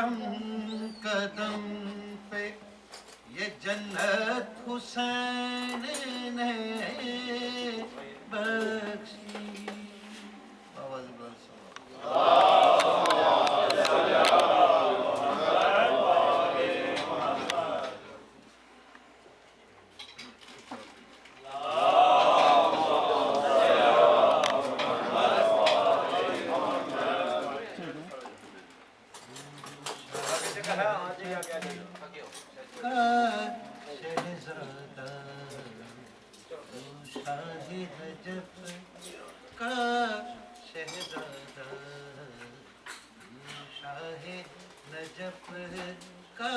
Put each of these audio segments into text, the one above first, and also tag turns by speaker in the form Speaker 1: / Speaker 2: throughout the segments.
Speaker 1: ہم قدم پہ یہ جنت حسین نے بخشی. آواز بلند سنو. شہزادہ شاہ نجف کا شہزادہ شاہ نجف کا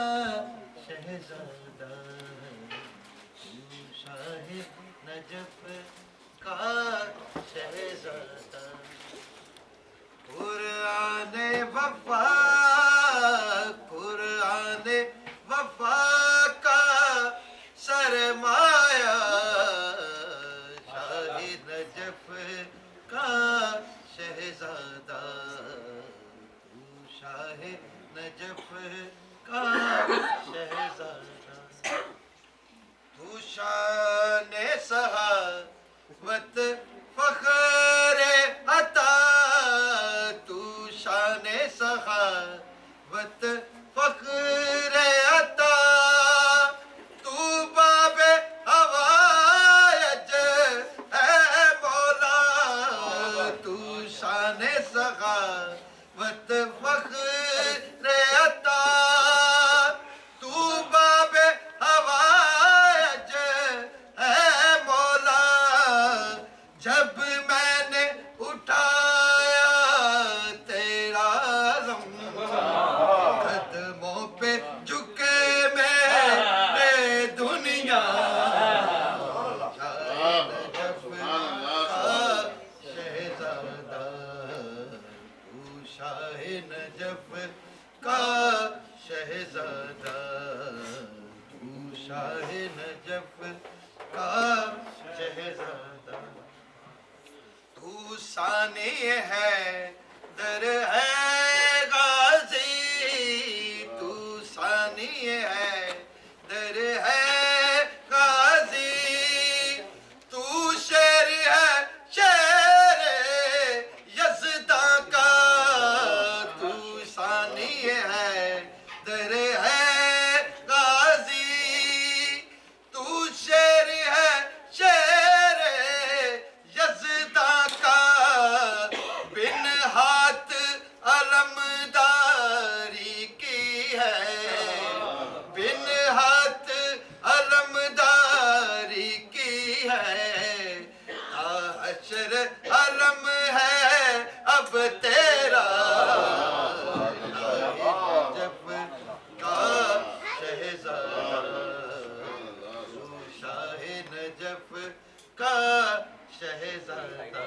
Speaker 1: شہزادہ شاہ نجف کا شہزادہ. قرآن وفا قرآن وفا کا سرمایہ شاہ نجف کا شہزادہ شاہ نجف کا شہزادہ. تو شان صحابت فخر عطا تو شان صحابت فخر عطا تو باب ہوائج اے مولا تو شان صحابت فخر عطا تو باب ہوائج اے مولا. جب میں نے اٹھایا تیرا علم قدموں پہ جھکے میرے دنیا شاہ نجف کا شہزادہ تو شاہ نجف کا شہزادہ تو شاہ نجف کا شہزادہ. تو ثانی ہے در ہے غازی تو ثانی ہے در ہے غازی تو شیر ہے شیر یزداں کا تو ثانی ہے در ہے غازی تو شیر ہے شیر یزداں کا. بن ہاتھ علمداری کی ہے بن ہاتھ علمداری کی ہے تا حشر علم ہے اب تیرا نجف کا شہزادہ شاہ نجف کا شہزادہ.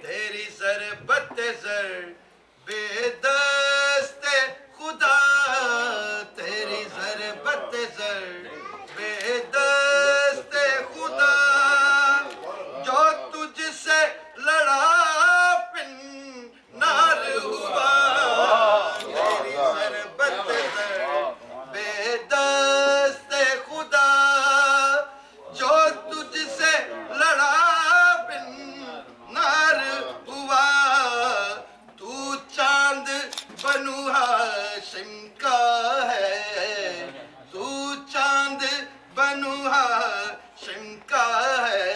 Speaker 1: تیری ضربت زر بے دست خدا تیری ضربت زر بے دست خدا جو تجھ سے لڑا پن نار ہوا تیری ضربت زر بے دست خدا جو تجھ سے لڑا بن نار ہوا. تو چاند بنو ہاشم کا ہے تو چاند بنو ہاشم کا ہے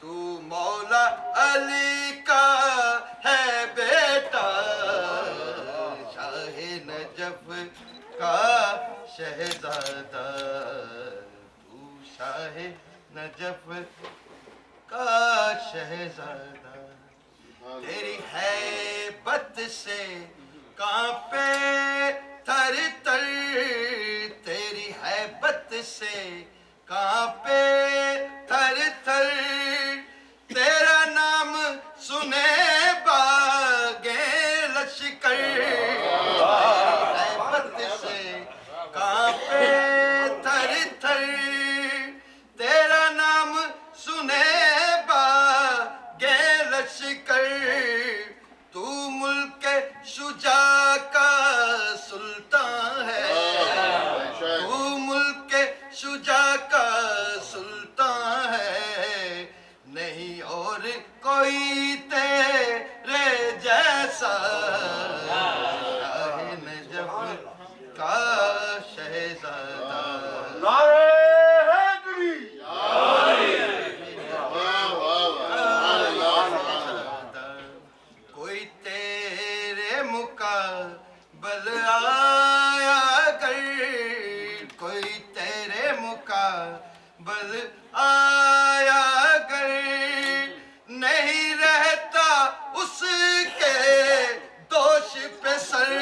Speaker 1: تو مولا علی کا ہے بیٹا شاہ نجف کا شہزادہ تو شاہ نجف کا شہزادہ. تیری ہیبت سے کانپے تر تر تیری ہیبت سے کانپے تر تر تیرا نام سنے باغے لشکر ہیبت سے کانپے تر تر تیرا نام سنے باغے لشکر. تو ملک شجاع کا بل آیا گر نہیں رہتا اس کے دوش پہ سر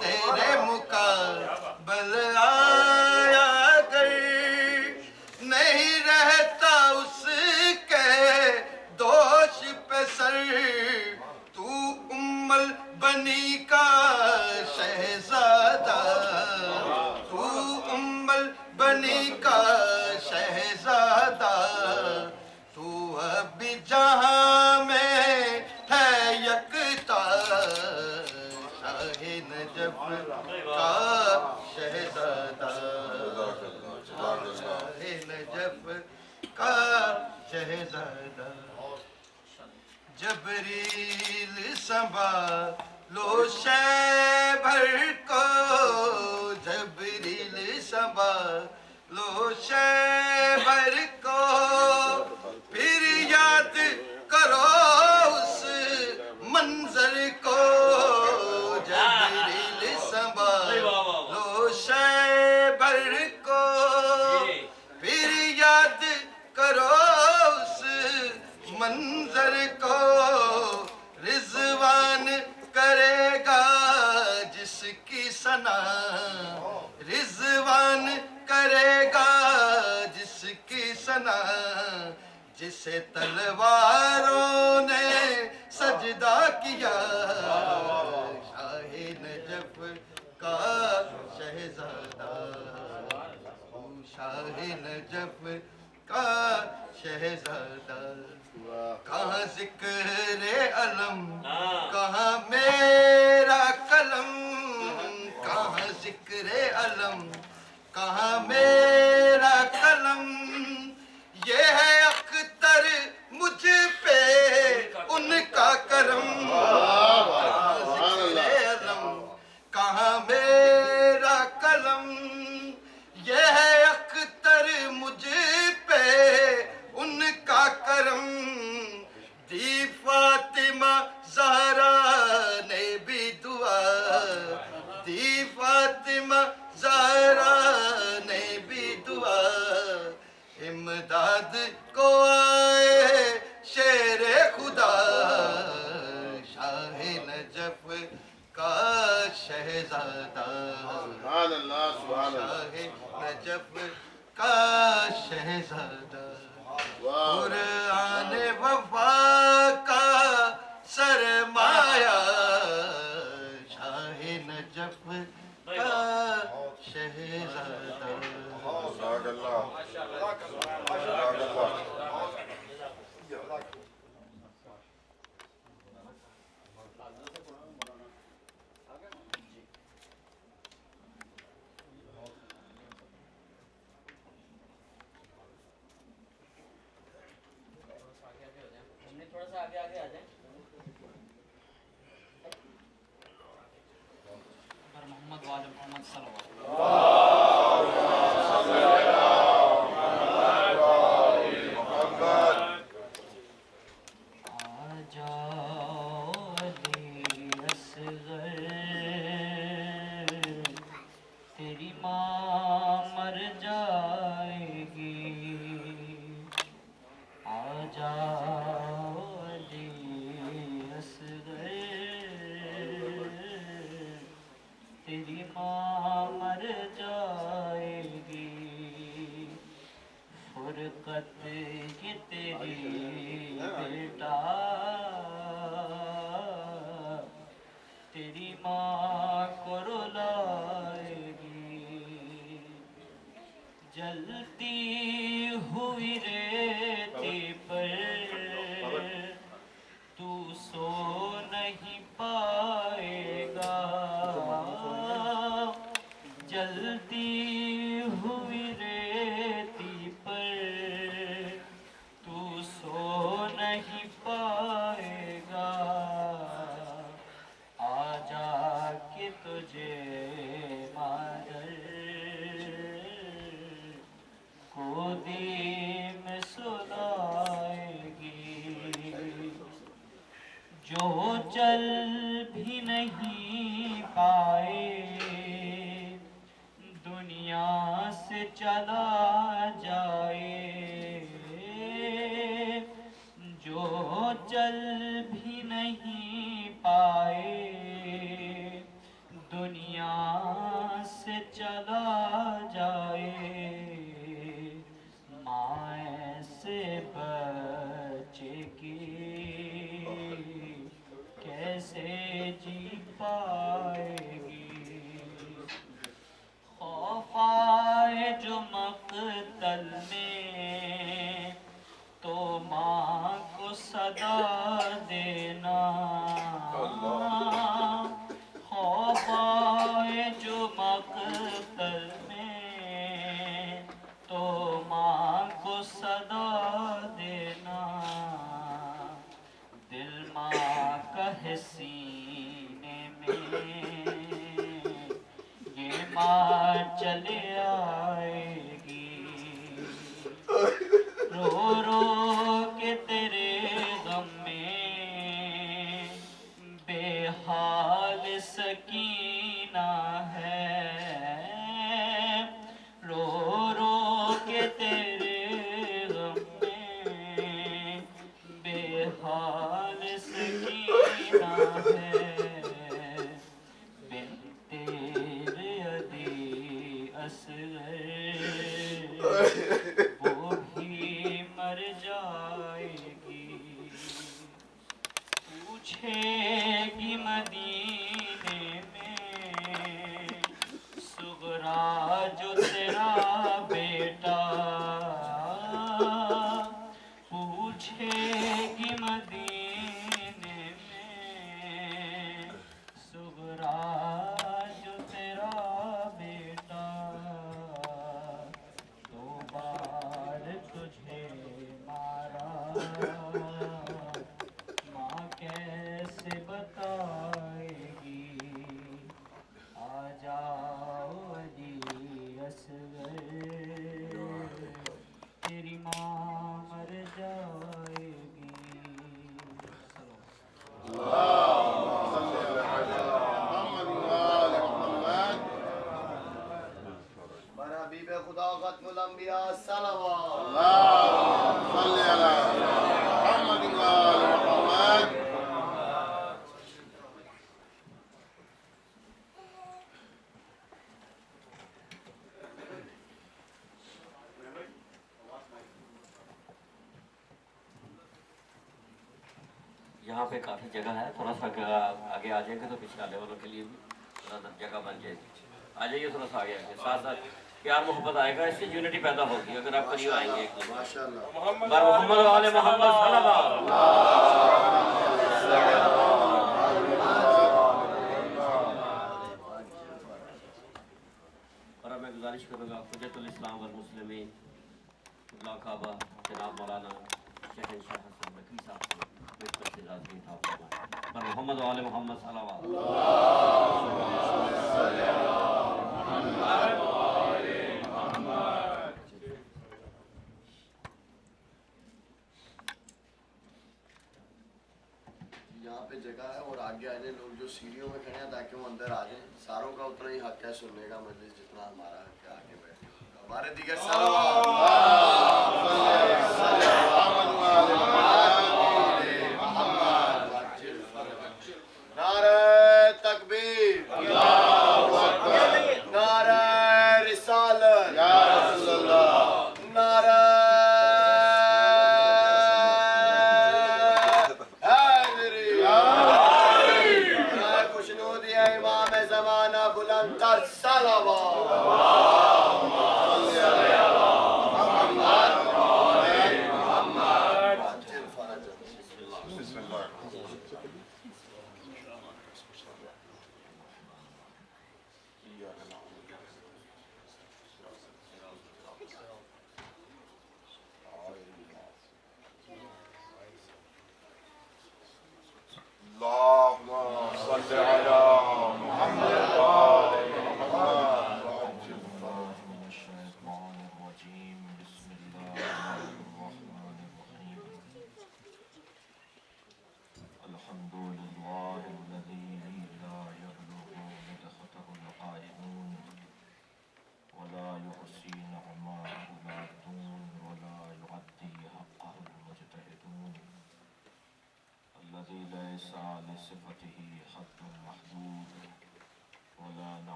Speaker 1: تیرے مقابل آیا گر نہیں رہتا اس کے دوش پہ سر تو البنی کا شہزادہ تو البنی کا شہزادہ تو اب جہاں میں ہے یکتا شاہ نجف کا شہزادہ شاہ نجف کا شہزادہ جبریل سنبھالو شیبر کو جبریل سنبھالو شیبر کو پھر یاد کرو اس منظر کو جبریل سنبھالو شیبر کو پھر یاد کرو اس منظر کو رضوان کرے گا جس کی ثنا رضوان کرے گا جس کی ثنا جسے تلواروں نے سجدہ کیا شاہ نجف کا شہزادہ شاہ نجف کا شہزادہ کہاں ذکر علم کہاں میرا قلم کہاں ذکر علم کہاں میرا قلم یہ ہے اختر مجھ پہ ان کا کرم کہاں ذکر علم کہاں میرا قلم یہ ہے اختر مجھ پہ ان کا کرم دی فاطمہ زہرا نے بھی دعا دی فاطمہ زہرا نے بھی دعا امداد کو آئے شیر خدا شاہ نجف کا شہزادہ
Speaker 2: سبحان اللہ سبحان اللہ
Speaker 1: شاہ نجف کا شہزادہ قرآن وفا کا سرمایہ شاہ نجف کا شہزادہ
Speaker 2: سبحان اللہ سبحان اللہ
Speaker 3: تھوڑا سا آگے آگے آ جائیں پر محمد وآل محمد صلی اللہ تیری ماں مر جائے گی آ جاؤ علی اصغر تیری ماں مر جائے گی فرقت یہ تیری بیٹا تیری ماں کو رلائے گی جلتی ہوئی ریتی پر تو سو نہیں پائے گا جلتی ہوئی ریتی پر تو سو نہیں پائے گا آ جا کے تجھے مادر گودی میں سلائے گی جو چل بھی نہیں پائے سے چلا جائے جو چل بھی نہیں پائے دنیا سے چلا جائے ماں سے بچے کی کیسے جی پائے گی خوف آئے جو مقتل میں تو ماں کو صدا دینا خوف آئے جو مقتل میں تو ماں کو صدا دینا دل ماں کا ہے سینے میں یہ ماں چلے آئے گی رو رو کے تیرے غم میں بے حال سکینہ ہے رو رو کے تیرے غم میں بے حال سکینہ ہے بن تیرے ادی اصغر وہ بھی مر جائے گی پوچھے گی مدینے میں صغرا جو تیرا بیٹا پوچھے گی مدینے میں صغرا جو تیرا بیٹا دو بار تجھے مارا ماں کیسے بتائے گی آ جاؤ علی اصغر تیری ماں مر جائے گی
Speaker 1: بر حبیب خدا ختم الانبیاء صلوات
Speaker 2: صلی علی محمد و آل محمد
Speaker 4: یہاں پہ کافی جگہ ہے تھوڑا سا آگے آ جائیں گے تو پیچھے آنے والوں کے لیے بھی تھوڑا سا جگہ بن جائے گی آ جائیے تھوڑا سا آگے آگے ساتھ ساتھ پیار محبت آئے گا اس سے یونٹی پیدا ہوگی اگر آپ قریب آئیں گے ایک دوسرے
Speaker 1: ماشاءاللہ
Speaker 4: بر محمد و آل محمد صلی اللہ اور اب میں گزارش کروں گا حجت الاسلام والمسلمین قبلہ کعبہ جناب مولانا شہنشاہ حسن نقوی صاحب سے بہتر سے لازمی تھا پر محمد و آل محمد صلی اللہ علیہ
Speaker 1: یہاں پہ جگہ ہے اور آگے آنے لوگ جو سیڑھیوں میں کھڑے ہیں تاکہ وہ اندر آ جائیں ساروں کا اتنا ہی حق ہے سننے کا مجلس جتنا ہمارا حق ہے آگے بیٹھے ہمارے دیگر نعرہ تکبیر نعرہ رسالت
Speaker 2: یا رسول اللہ
Speaker 1: نعرہ حیدری نعرہ خوشنودی امام زمانہ بلند تر صلوات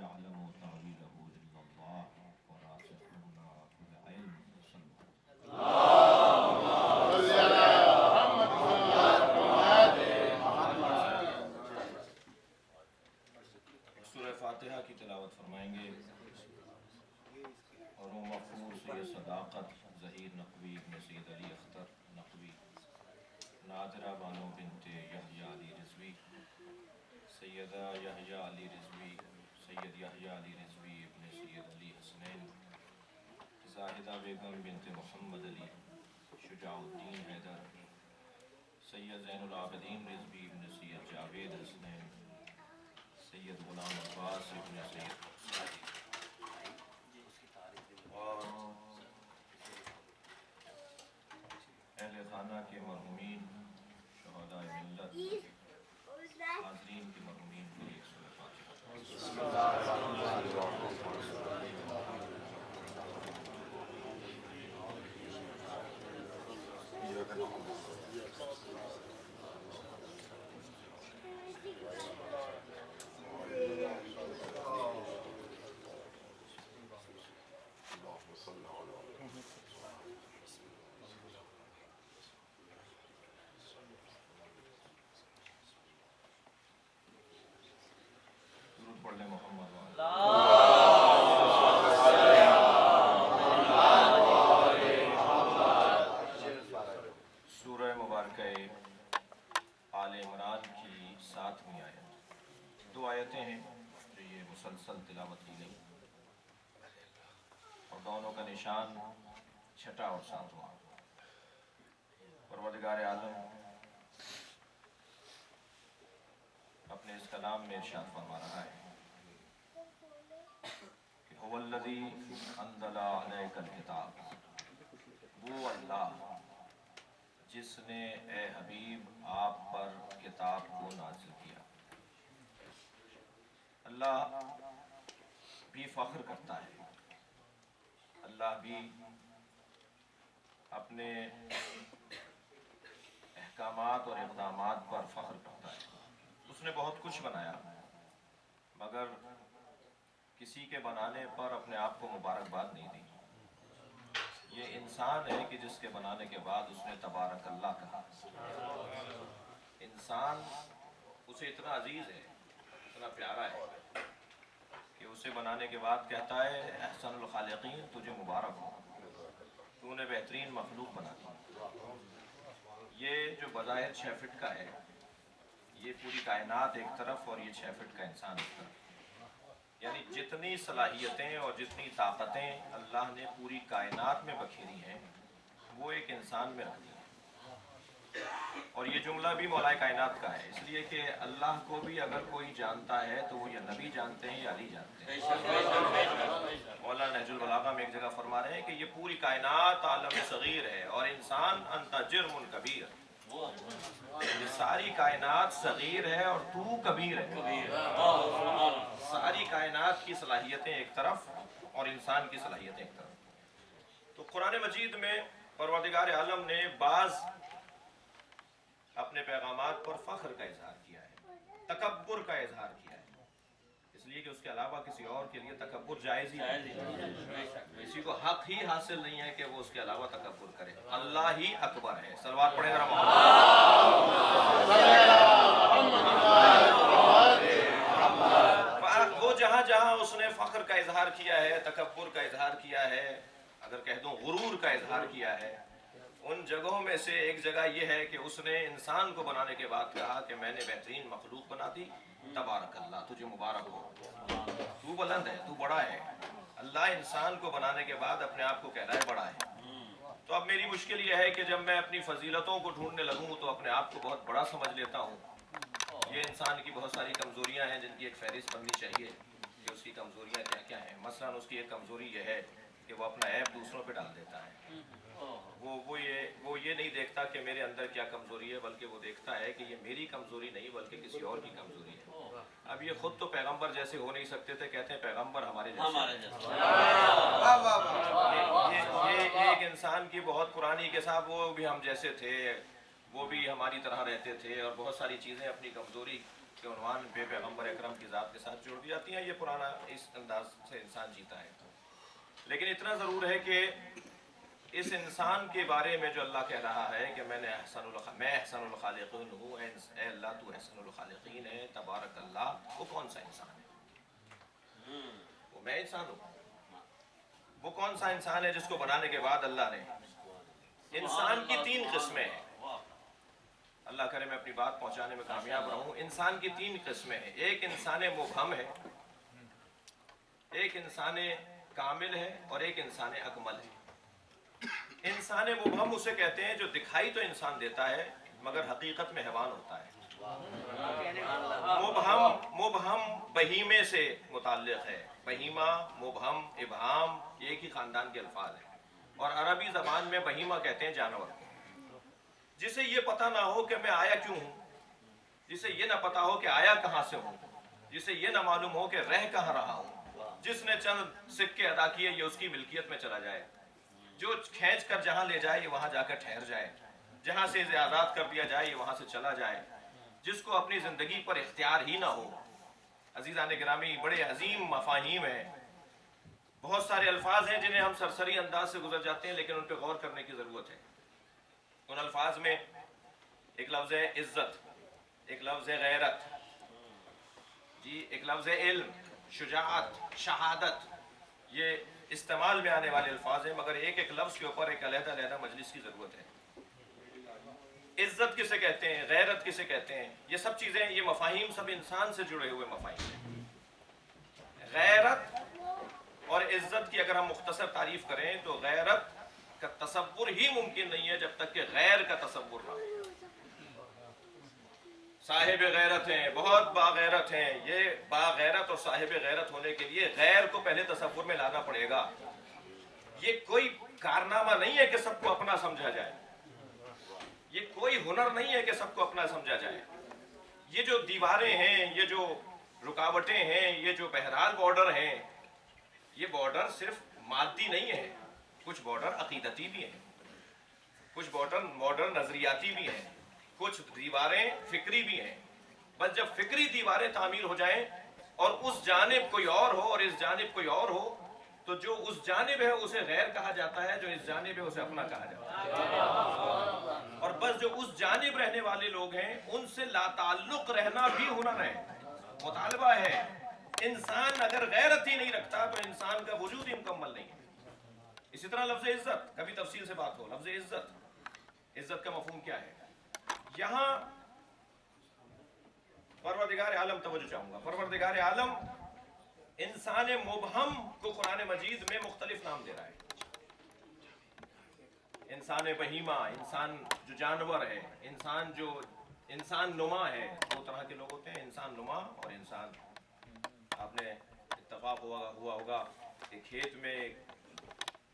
Speaker 5: يعلم تأويله إلا الله وراسخون في العلم. صلى
Speaker 2: صل على محمد
Speaker 5: سورہ فاتحہ کی تلاوت فرمائیں گے اور وہ مغفور سید صداقت ظہیر نقوی ابن سید علی اختر نقوی نادرہ بانو بنت یحییٰ علی رضوی سیدہ یحییٰ علی رضوی سید یحییٰ علی رضوی ابن سید علی حسنین زاہدہ بیگم بنت محمد علی شجاع الدین حیدر سید زین العابدین رضوی ابن سید جاوید حسنین سید غلام عباس ابن سید اور اہل خانہ کے مرحومین شہداء ملت حاضرین کے مرحومین کے لیے سورہ فاتحہ. درود پڑھ لیں محمد سورہ مبارکہ آل عمران کی 7ویں آیت. 2 آیتیں ہیں جو یہ مسلسل تلاوت کی گئی اور دونوں کا نشان 6واں اور 7واں. پروردگار عالم اپنے اس کلام میں ارشاد فرما رہا ہے کہ هو الذی انزل علیک الکتاب، وہ اللہ جس نے اے حبیب آپ پر کتاب کو نازل کیا. اللہ بھی فخر کرتا ہے، اللہ بھی اپنے احکامات اور اقدامات پر فخر کرتا ہے. اس نے بہت کچھ بنایا مگر کسی کے بنانے پر اپنے آپ کو مبارکباد نہیں دی. یہ انسان ہے کہ جس کے بنانے کے بعد اس نے تبارک اللہ کہا. انسان اسے اتنا عزیز ہے، اتنا پیارا ہے کہ اسے بنانے کے بعد کہتا ہے احسن الخالقین، تجھے مبارک ہو، تو نے بہترین مخلوق بنا دی. یہ جو بظاہر 6 فٹ کا ہے، یہ پوری کائنات ایک طرف اور یہ 6 فٹ کا انسان ایک طرف، یعنی جتنی صلاحیتیں اور جتنی طاقتیں اللہ نے پوری کائنات میں بکھیری ہیں وہ ایک انسان میں رکھ دی ہیں. اور یہ جملہ بھی مولائے کائنات کا ہے، اس لیے کہ اللہ کو بھی اگر کوئی جانتا ہے تو وہ یا نبی جانتے ہیں یا علی جانتے ہیں. مولانا نہج البلاغہ میں ایک جگہ فرما رہے ہیں کہ یہ پوری کائنات عالم صغیر ہے اور انسان انت جرم کبیر. یہ ساری کائنات صغیر ہے اور تو کبیر ہے. ساری کائنات کی صلاحیتیں ایک طرف اور انسان کی صلاحیتیں ایک طرف. تو قرآن مجید میں پروردگار عالم نے بعض اپنے پیغامات پر فخر کا اظہار کیا ہے، تکبر کا اظہار کیا ہے، اس لیے کہ اس کے علاوہ کسی اور کے لیے تکبر جائز ہی نہیں. کسی کو حق ہی حاصل نہیں ہے کہ وہ اس کے علاوہ تکبر کرے. اللہ ہی اکبر ہے. صلوات پڑھیں ذرا محمد. وہ جہاں جہاں اس نے فخر کا اظہار کیا ہے، تکبر کا اظہار کیا ہے، اگر کہہ دوں غرور کا اظہار کیا ہے، ان جگہوں میں سے ایک جگہ یہ ہے کہ اس نے انسان کو بنانے کے بعد کہا کہ میں نے بہترین مخلوق بنا دی. تبارک اللہ، تجھے مبارک ہو، تو بلند ہے، تو بڑا ہے. اللہ انسان کو بنانے کے بعد اپنے آپ کو کہہ رہا ہے بڑا ہے. تو اب میری مشکل یہ ہے کہ جب میں اپنی فضیلتوں کو ڈھونڈنے لگوں تو اپنے آپ کو بہت بڑا سمجھ لیتا ہوں. یہ انسان کی بہت ساری کمزوریاں ہیں جن کی ایک فہرست بننی چاہیے کہ اس کی کمزوریاں کیا کیا ہیں. مثلا اس کی ایک کمزوری یہ ہے کہ وہ اپنا عیب دوسروں پہ ڈال دیتا ہے. وہ یہ نہیں دیکھتا کہ میرے اندر کیا کمزوری ہے، بلکہ وہ دیکھتا ہے کہ یہ میری کمزوری نہیں بلکہ کسی اور کی کمزوری ہے. اب یہ خود تو پیغمبر جیسے ہو نہیں سکتے تھے، کہتے ہیں پیغمبر ہمارے جیسے. یہ ایک انسان کی بہت پرانی کہ صاحب وہ بھی ہم جیسے تھے، وہ بھی ہماری طرح رہتے تھے اور بہت ساری چیزیں اپنی کمزوری के उन्वान पे पैगम्बर अकरम की ज़ात के साथ जोड़ दी जाती हैं। ये पुराना इस अंदाज से इंसान जीता है। लेकिन इतना ज़रूर है कि इस इंसान के बारे में जो अल्लाह कह रहा है कि मैं अहसनुल खालिकीन हूँ, ए अल्लाह तू अहसनुल खालिकीन है, तबारक अल्लाह, वो कौन सा इंसान है? वो मैं इंसान हूँ। वो कौन सा इंसान है जिसको बनाने के बाद अल्लाह ने, इंसान की 3 किस्में हैं। अल्लाह करे मैं अपनी बात पहुंचाने में कामयाब रहूं। इंसान की 3 किस्में हैं। एक इंसान मुबहम है, एक इंसान कामिल है और एक इंसान अकमल है। इंसान मुबहम उसे कहते हैं जो दिखाई तो इंसान देता है मगर हकीकत में हैवान होता है। मुबहम बहीमे से मुताल्लिक़ है। बहीमा, मुबहम, इबहाम ये एक ही खानदान के अल्फाज हैं। और अरबी ज़बान में बहीमा कहते हैं जानवर, जिसे ये पता ना हो कि मैं आया क्यों हूँ, जिसे ये ना पता हो कि आया कहाँ से हूँ, जिसे ये ना मालूम हो कि रह कहाँ रहा हूँ। जिसने चंद सिक्के अदा किए ये उसकी मिल्कियत में चला जाए, जो खींच कर जहाँ ले जाए ये वहाँ जाकर ठहर जाए, जहाँ से इसे आज़ाद कर दिया जाए ये वहाँ से चला जाए, जिसको अपनी ज़िंदगी पर इख्तियार ही ना हो। अज़ीज़ान गिरामी, बड़े अजीम मफ़ाहीम हैं, बहुत सारे अल्फाज हैं जिन्हें हम सरसरी अंदाज से गुजर जाते हैं, लेकिन उन पर गौर करने की ज़रूरत है। उन अल्फाज में एक लफ्ज़ है इज़्ज़त, एक लफ्ज़ है गैरत, जी एक लफ्ज़ है इल्म, शुजाअत, शहादत, ये इस्तेमाल में आने वाले अल्फाज हैं, मगर एक एक लफ्ज़ के ऊपर एक अलग-अलग मजलिस की ज़रूरत है। इज़्ज़त किसे कहते हैं, गैरत किसे कहते हैं, ये सब चीज़ें, ये मफ़ाहीम सब इंसान से जुड़े हुए मफ़ाहीम हैं। गैरत और इज़्ज़त की अगर हम मुख्तसर तारीफ़ करें तो गैरत का तसव्वुर ही मुमकिन नहीं है जब तक कि गैर का तसव्वुर ना हो। साहिब गैरत हैं, बहुत बागैरत हैं। ये बागैरत और साहिब गैरत होने के लिए गैर को पहले तसव्वुर में लाना पड़ेगा। ये कोई कारनामा नहीं है कि सबको अपना समझा जाए, ये कोई हुनर नहीं है कि सबको अपना समझा जाए। ये जो दीवारें हैं, ये जो रुकावटें हैं, ये जो बहरहाल बॉर्डर हैं, ये बॉर्डर सिर्फ मादी नहीं है, कुछ बॉर्डर अकीदती भी हैं, कुछ बॉर्डर नजरियाती भी हैं, कुछ दीवारें फिक्री भी हैं। बस जब फिक्री दीवारें तामीर हो जाएं और उस जानिब कोई और हो और इस जानिब कोई और हो, तो जो उस जानिब है उसे गैर कहा जाता है, जो इस जानिब है उसे अपना कहा जाता है। और बस जो उस जानिब रहने वाले लोग हैं उनसे लाताल्लुक रहना भी हुनर है, मुतालबा है। इंसान अगर गैरत ही नहीं रखता तो इंसान का वजूद ही मुकम्मल नहीं है। इसी तरह लफ्ज़ इज़्ज़त, कभी तफसील से बात हो। लफ्ज़ इज़्ज़त, इज़्ज़त का मफ़हूम क्या है? यहाँ परवरदिगार आलम, तवज्जो चाहूँगा, परवरदिगार आलम इंसान मुबहम को कुरान मजीद में मुख्तलिफ नाम दे रहा है। इंसान बहीमा, इंसान जो जानवर है, इंसान जो इंसान नुमा है। 2 तरह के लोग होते हैं, इंसान नुमा और इंसान। आपने इत्तफाक हुआ होगा कि खेत में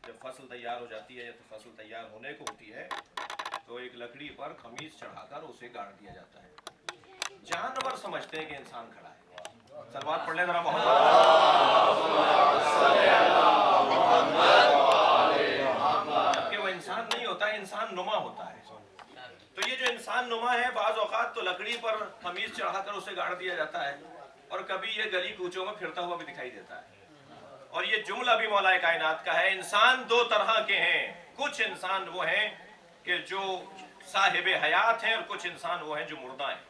Speaker 5: जब फसल तैयार हो जाती है, तो फसल तैयार होने को होती है तो एक लकड़ी पर खमीज चढ़ाकर उसे गाड़ दिया जाता है। जानवर समझते हैं कि इंसान खड़ा है। सलवात पढ़ ले जरा मोहम्मद। जबकि वो इंसान नहीं होता, इंसान नुमा होता है। तो ये जो इंसान नुमा है, बाज़ औक़ात तो लकड़ी पर खमीज चढ़ाकर उसे गाड़ दिया जाता है और कभी ये गली कूचों में फिरता हुआ भी दिखाई देता है। और ये जुमला भी मौला कायनात का है। इंसान 2 तरह के हैं। कुछ इंसान वो हैं कि जो साहिब हयात हैं और कुछ इंसान वो हैं जो मुर्दा हैं।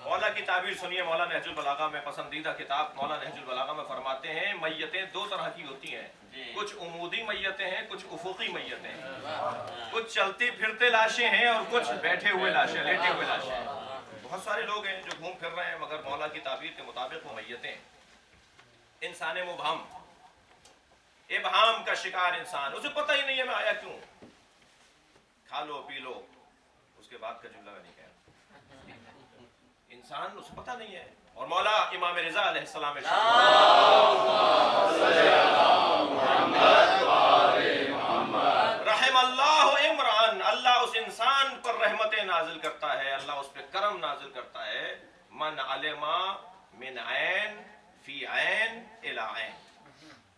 Speaker 5: मौला की ताबीर सुनिए, मौला नहजुल बलागा में, पसंदीदा किताब मौला नहजुल बलागा में फरमाते हैं मैयतें 2 तरह की होती हैं। कुछ उमूदी मैयतें हैं, कुछ उफुकी मैयतें हैं। कुछ चलती फिरते लाशें हैं और कुछ बैठे हुए लाशें, लेटे हुए लाशें हैं। बहुत सारे लोग हैं जो घूम फिर रहे हैं, मगर मौला की ताबीर के मुताबिक वो मैयतें। इंसान मुबहम, इबहाम का शिकार इंसान, उसे पता ही नहीं है मैं आया क्यों। खा लो पी लो, उसके बाद का जुमला मैं नहीं कह रहा। इंसान उसे पता नहीं है। और मौला इमाम रिज़ा अलैहिस्सलाम रहमल्लाहु इमरान, अल्लाह उस इंसान पर रहमतें नाजिल करता है, अल्लाह उस पर करम नाजिल करता है। मन अलिमा मिन ऐन फी ऐन इला ऐन,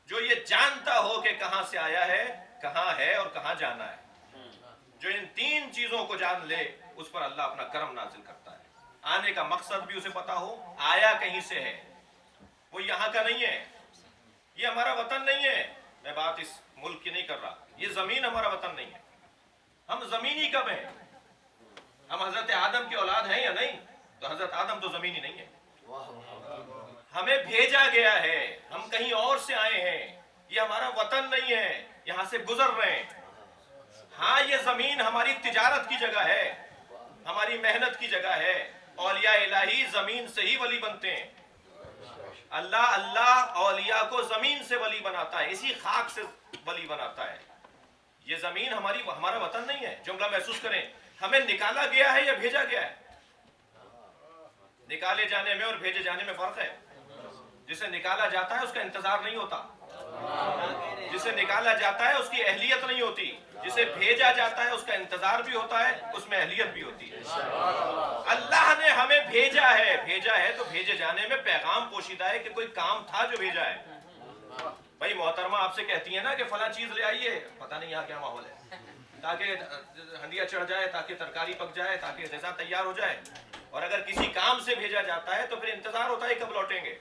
Speaker 5: जो ये जानता हो कि कहां से आया है, कहां है और कहां जाना है। जो इन 3 चीजों को जान ले, उस पर अल्लाह अपना करम नाजिल करता है। आने का मकसद भी उसे पता हो, आया कहीं से है, वो यहाँ का नहीं है, ये हमारा वतन नहीं है। मैं बात इस मुल्क की नहीं कर रहा, ये जमीन हमारा वतन नहीं है। हम जमीनी कब हैं? हम हजरत आदम की औलाद हैं या नहीं? तो हजरत आदम तो जमीनी नहीं है। हमें भेजा गया है, हम कहीं और से आए हैं, ये हमारा वतन नहीं है, यहाँ से गुजर रहे हैं। हाँ, ये जमीन हमारी तिजारत की जगह है, हमारी मेहनत की जगह है। औलिया इलाही जमीन से ही वली बनते हैं। अल्लाह अल्लाह औलिया को जमीन से वली बनाता है, इसी खाक से वली बनाता है। ये जमीन हमारा वतन नहीं है। जुमला महसूस करें, हमें निकाला गया है या भेजा गया है? निकाले जाने में और भेजे जाने में फर्क है। जिसे निकाला जाता है उसका इंतजार नहीं होता, जिसे निकाला जाता है उसकी अहलियत नहीं होती, जिसे भेजा जाता है उसका इंतजार भी होता है, उसमें अहलियत भी होती है। अल्लाह ने हमें भेजा है तो भेजे जाने में पैगाम पोशीदा है कि कोई काम था जो भेजा है। भाई मोहतरमा आपसे कहती है ना कि फला चीज ले आइए, पता नहीं यहाँ क्या माहौल है, ताकि हंडिया चढ़ जाए, ताकि तरकारी पक जाए, ताकि ग़िज़ा तैयार हो जाए। और अगर किसी काम से भेजा जाता है तो फिर इंतजार होता है कब लौटेंगे।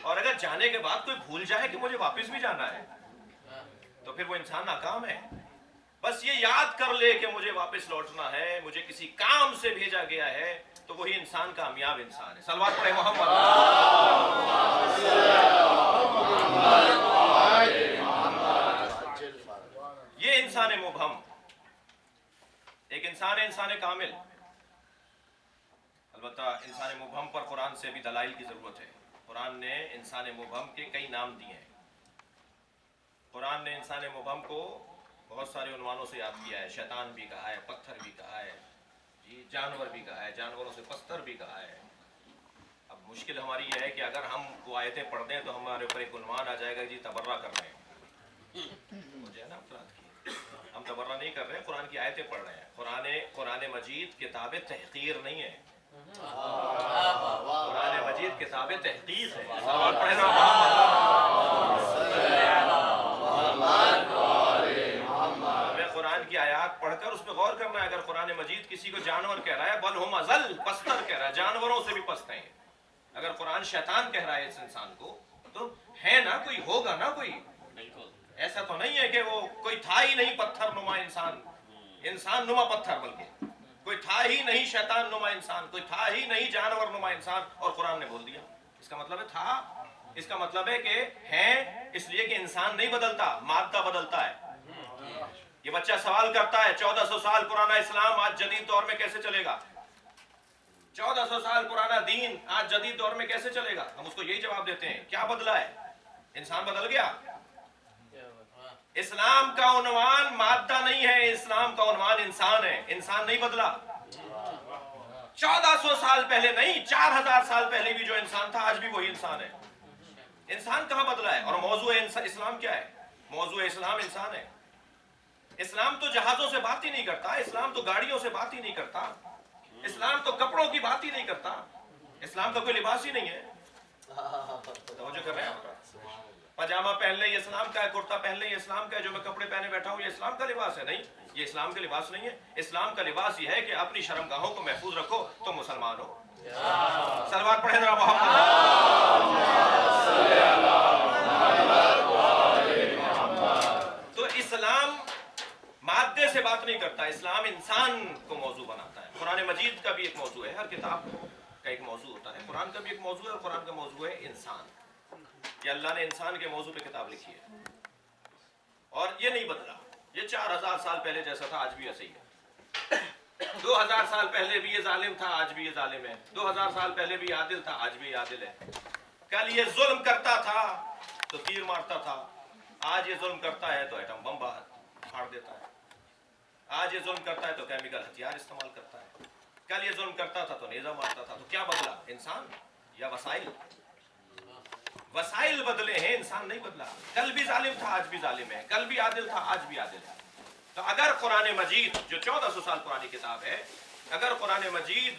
Speaker 5: और अगर जाने के बाद कोई भूल जाए कि मुझे वापस भी जाना है, तो फिर वो इंसान नाकाम है। बस ये याद कर ले कि मुझे वापस लौटना है, मुझे किसी काम से भेजा गया है, तो वही इंसान कामयाब इंसान है। सलवात पढ़े मोहम्मद। ये इंसान मुबहम, एक इंसान है इंसान कामिल। अलबत्ता इंसान मुबहम पर कुरान से भी दलाइल की जरूरत है। कुरान ने इंसान मुबहम के कई नाम दिए हैं। कुरान ने इंसान मुबहम को बहुत सारे उन्वानों से याद किया है। शैतान भी कहा है, पत्थर भी कहा है, जी जानवर भी कहा है, जानवरों से पस्तर भी कहा है। अब मुश्किल हमारी यह है कि अगर हम वो आयतें पढ़ दें तो हमारे ऊपर एक उन्वान आ जाएगा जी तबर्रा कर रहे हैं। मुझे है ना अपराध की, हम तबर्रा नहीं कर रहे हैं, कुरान की आयतें पढ़ रहे हैं। कुरान मजीद किताब तहकीर नहीं है, कुरान मजीद किताब तहकीक है। हमें कुरान की आयत पढ़कर उस पर गौर करना है। अगर कुरान मजीद किसी को जानवर कह रहा है, बल हुम अज़ल, पस्तर कह रहा है, जानवरों से भी पस्त हैं। अगर कुरान शैतान कह रहा है इस इंसान को, तो है ना कोई, होगा ना कोई। ऐसा तो नहीं है कि वो कोई था ही नहीं पत्थर नुमा इंसान, इंसान नुमा पत्थर, बल्कि कोई था ही नहीं शैतान नुमा इंसान, कोई था ही नहीं जानवर नुमा इंसान, और कुरान ने बोल दिया। इसका मतलब है था, इसका मतलब है कि है, इसलिए कि इंसान नहीं बदलता, मादा बदलता है। ये बच्चा सवाल करता है 1400 साल पुराना इस्लाम आज जदीद दौर में कैसे चलेगा? 1400 साल पुराना दीन आज जदीद दौर में कैसे चलेगा? हम उसको यही जवाब देते हैं, क्या बदला है? इंसान बदल गया। इस्लाम का उन्वान मादा नहीं है, इस्लाम का उन्वान इंसान है। इंसान नहीं बदला। 1400 साल पहले नहीं, 4000 साल पहले भी जो इंसान था आज भी वही इंसान है। इंसान कहां बदला है? और मौजू इस्लाम क्या है? मौजू इस्लाम इंसान है। इस्लाम तो जहाजों से बात ही नहीं करता, इस्लाम तो गाड़ियों से बात ही नहीं करता, इस्लाम तो कपड़ों की बात ही नहीं करता, इस्लाम का कोई लिबास ही नहीं है। समझो कर रहे हैं? पजामा पहन ले ये इस्लाम का है, कुर्ता पहन ले ये इस्लाम का है, जो मैं कपड़े पहने बैठा हूँ ये इस्लाम का लिबास है? नहीं, ये इस्लाम का लिबास नहीं है। इस्लाम का लिबास ये है कि अपनी शर्मगाहों को महफूज रखो तो मुसलमान हो। सलवात पढ़े जरा मोहम्मद। तो इस्लाम मादे से बात नहीं करता, इस्लाम इंसान को मौजू बनाता है। कुरान मजीद का भी एक मौजू है, हर किताब का एक मौजू होता है। कुरान का भी एक मौजू है, और कुरान का मौजू है इंसान। कि अल्लाह ने इंसान के मौजू पे किताब लिखी है, और ये नहीं बदला। ये 4000 साल पहले जैसा था आज भी ऐसे ही है। 2000 साल पहले भी ये जालिम था, आज भी ये जालिम है। 2000 साल पहले भी आदिल था, आज भी आदिल है। कल ये जुल्म करता था तो तीर मारता था, आज ये जुल्म करता है तो एटम बम फाड़ देता है। आज ये जुल्म करता है तो केमिकल हथियार इस्तेमाल करता है। कल ये जुल्म करता था तो नेज़ा मारता था। तो क्या बदला? इंसान या वसाइल? वसाइल बदले हैं, इंसान नहीं बदला। कल भी जालिम था, आज भी जालिम है। कल भी आदिल था, आज भी आदिल है। तो अगर कुरान मजीद जो 1400 साल पुरानी किताब है, अगर कुरान मजीद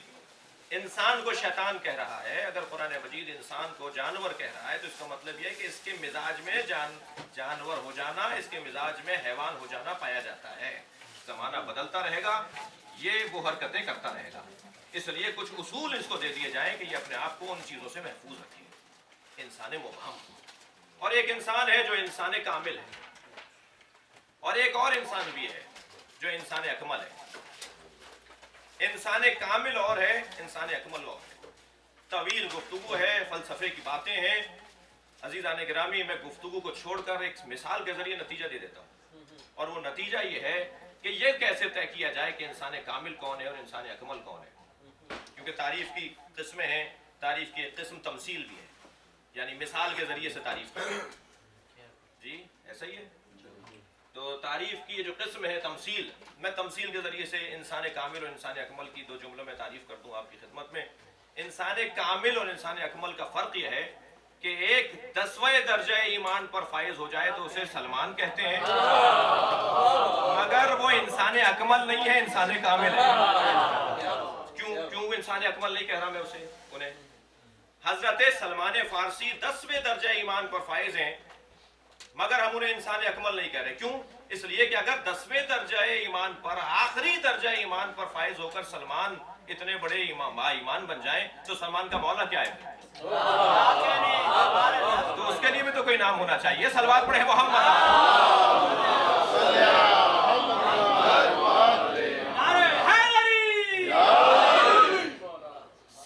Speaker 5: इंसान को शैतान कह रहा है, अगर कुरान मजीद इंसान को जानवर कह रहा है, तो इसका मतलब यह है कि इसके मिजाज में जानवर हो जाना, इसके मिजाज में हैवान हो जाना पाया जाता है। जमाना बदलता रहेगा, ये वो हरकतें करता रहेगा। اس لیے کچھ اصول اس کو دے دیے جائیں کہ یہ اپنے آپ کو ان چیزوں سے محفوظ رکھے. انسان مبہم، اور ایک انسان ہے جو انسان کامل ہے، اور ایک اور انسان بھی ہے جو انسان اکمل ہے. انسان کامل اور ہے، انسان اکمل اور ہے. طویل گفتگو ہے، فلسفے کی باتیں ہیں. عزیزان گرامی، میں گفتگو کو چھوڑ کر ایک مثال کے ذریعے نتیجہ دے دیتا ہوں، اور وہ نتیجہ یہ ہے کہ یہ کیسے طے کیا جائے کہ انسان کامل کون ہے اور انسان اکمل کون ہے. کیونکہ تعریف کی قسمیں ہیں. تعریف کی ایک قسم تمثیل بھی ہے، یعنی مثال کے ذریعے سے تعریف کرنا. جی ایسا ہی ہے. تو تعریف کی جو قسم ہے تمثیل، میں تمثیل کے ذریعے سے انسان کامل اور انسان اکمل کی 2 جملوں میں تعریف کر دوں آپ کی خدمت میں. انسان کامل اور انسان اکمل کا فرق یہ ہے کہ ایک 10ویں درجہ ایمان پر فائز ہو جائے تو اسے سلمان کہتے ہیں، مگر وہ انسان اکمل نہیں ہے، انسان کامل ہے. کیوں انسان اکمل نہیں کہہ رہا میں اسے انہیں؟ حضرت سلمان فارسی 10ویں درجہ ایمان پر فائز ہیں، مگر ہم انہیں انسان اکمل نہیں کہہ رہے. کیوں؟ اس لیے کہ اگر 10ویں درجہ ایمان پر، آخری درجہ ایمان پر فائز ہو کر سلمان اتنے بڑے ایمان بن جائیں تو سلمان کا مولا کیا ہے؟ تو اس کے لیے بھی تو کوئی نام ہونا چاہیے. صلوات پڑھے محمد.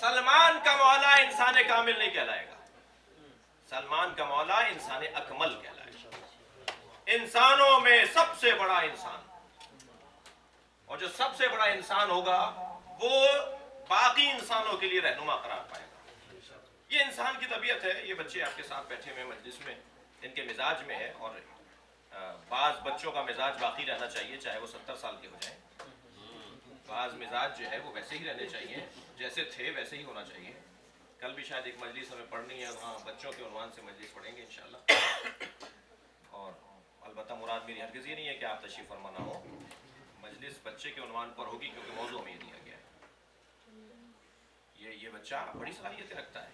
Speaker 5: سلمان کا مولا انسان کامل نہیں کہلائے گا، سلمان کا مولا انسان اکمل کہلائے گا. انسانوں میں سب سے بڑا انسان، اور جو سب سے بڑا انسان ہوگا وہ باقی انسانوں کے لیے رہنما قرار پائے گا. یہ انسان کی طبیعت ہے. یہ بچے آپ کے ساتھ بیٹھے ہوئے مجلس میں، ان کے مزاج میں ہے، اور بعض بچوں کا مزاج باقی رہنا چاہیے چاہے وہ 70 سال کے ہو جائیں. بعض مزاج جو ہے وہ ویسے ہی رہنے چاہیے، جیسے تھے ویسے ہی ہونا چاہیے. کل بھی شاید ایک مجلس ہمیں پڑھنی ہے، وہاں بچوں کے عنوان سے مجلس پڑھیں گے انشاءاللہ. اور البتہ مراد میری ہرگز یہ نہیں ہے کہ آپ تشریف فرما نہ ہو. مجلس بچے کے عنوان پر ہوگی کیونکہ موضوع ہمیں یہ دیا گیا ہے. یہ بچہ بڑی صلاحیتیں رکھتا ہے.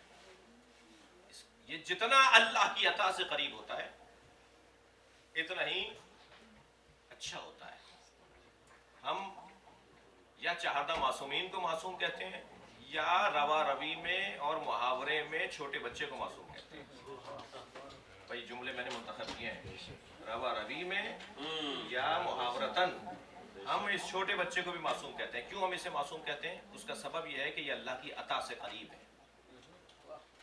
Speaker 5: یہ جتنا اللہ کی عطا سے قریب ہوتا ہے اتنا ہی اچھا ہوتا ہے. ہم یا چہردہ معصومین کو معصوم کہتے ہیں، یا روا روی میں اور محاورے میں چھوٹے بچے کو معصوم کہتے ہیں. بھائی جملے میں نے منتخب کیے ہیں، روا روی میں یا محاورتاً. ہم اس چھوٹے بچے کو بھی معصوم کہتے ہیں. کیوں ہم اسے معصوم کہتے ہیں؟ اس کا سبب یہ ہے کہ یہ اللہ کی عطا سے قریب ہے،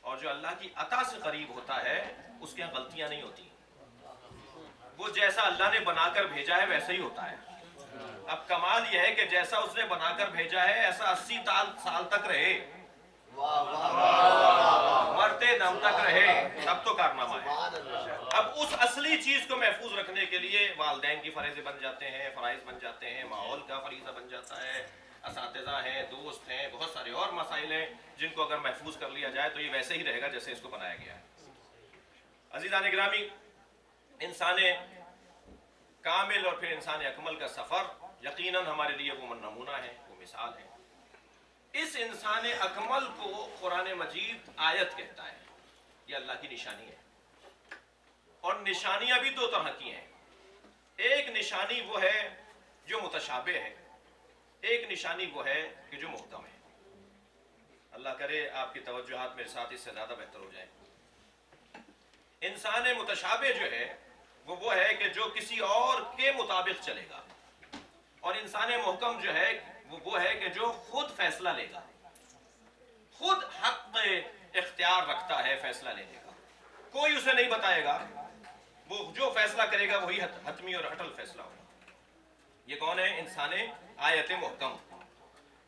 Speaker 5: اور جو اللہ کی عطا سے قریب ہوتا ہے اس کے یہاں غلطیاں نہیں ہوتی. وہ جیسا اللہ نے بنا کر بھیجا ہے ویسا ہی ہوتا ہے. اب کمال یہ ہے کہ جیسا اس نے بنا کر بھیجا ہے ایسا 80 سال تک رہے، مرتے دم تک رہے، تب تو کارنامہ ہے. اب اس اصلی چیز کو محفوظ رکھنے کے لیے والدین کی فریضے بن جاتے ہیں، فرائض بن جاتے ہیں، ماحول کا فریضہ بن جاتا ہے، اساتذہ ہیں، دوست ہیں، بہت سارے اور مسائل ہیں جن کو اگر محفوظ کر لیا جائے تو یہ ویسے ہی رہے گا جیسے اس کو بنایا گیا ہے. عزیزان گرامی، انسان کامل اور پھر انسان اکمل کا سفر یقیناً ہمارے لیے وہ نمونہ ہے، وہ مثال ہے. اس انسان اکمل کو قرآن مجید آیت کہتا ہے. یہ اللہ کی نشانی ہے، اور نشانیاں بھی 2 طرح کی ہیں. ایک نشانی وہ ہے جو متشابہ ہے، ایک نشانی وہ ہے کہ جو محکم ہے. اللہ کرے آپ کی توجہات میرے ساتھ اس سے زیادہ بہتر ہو جائیں. انسان متشابہ جو ہے وہ ہے کہ جو کسی اور کے مطابق چلے گا، اور انسان محکم جو ہے وہ ہے کہ جو خود فیصلہ لے گا، خود حق اختیار رکھتا ہے فیصلہ لینے کا. کوئی اسے نہیں بتائے گا، وہ جو فیصلہ کرے گا وہی حتمی اور اٹل فیصلہ ہوگا. یہ کون ہے؟ انسان آیت محکم.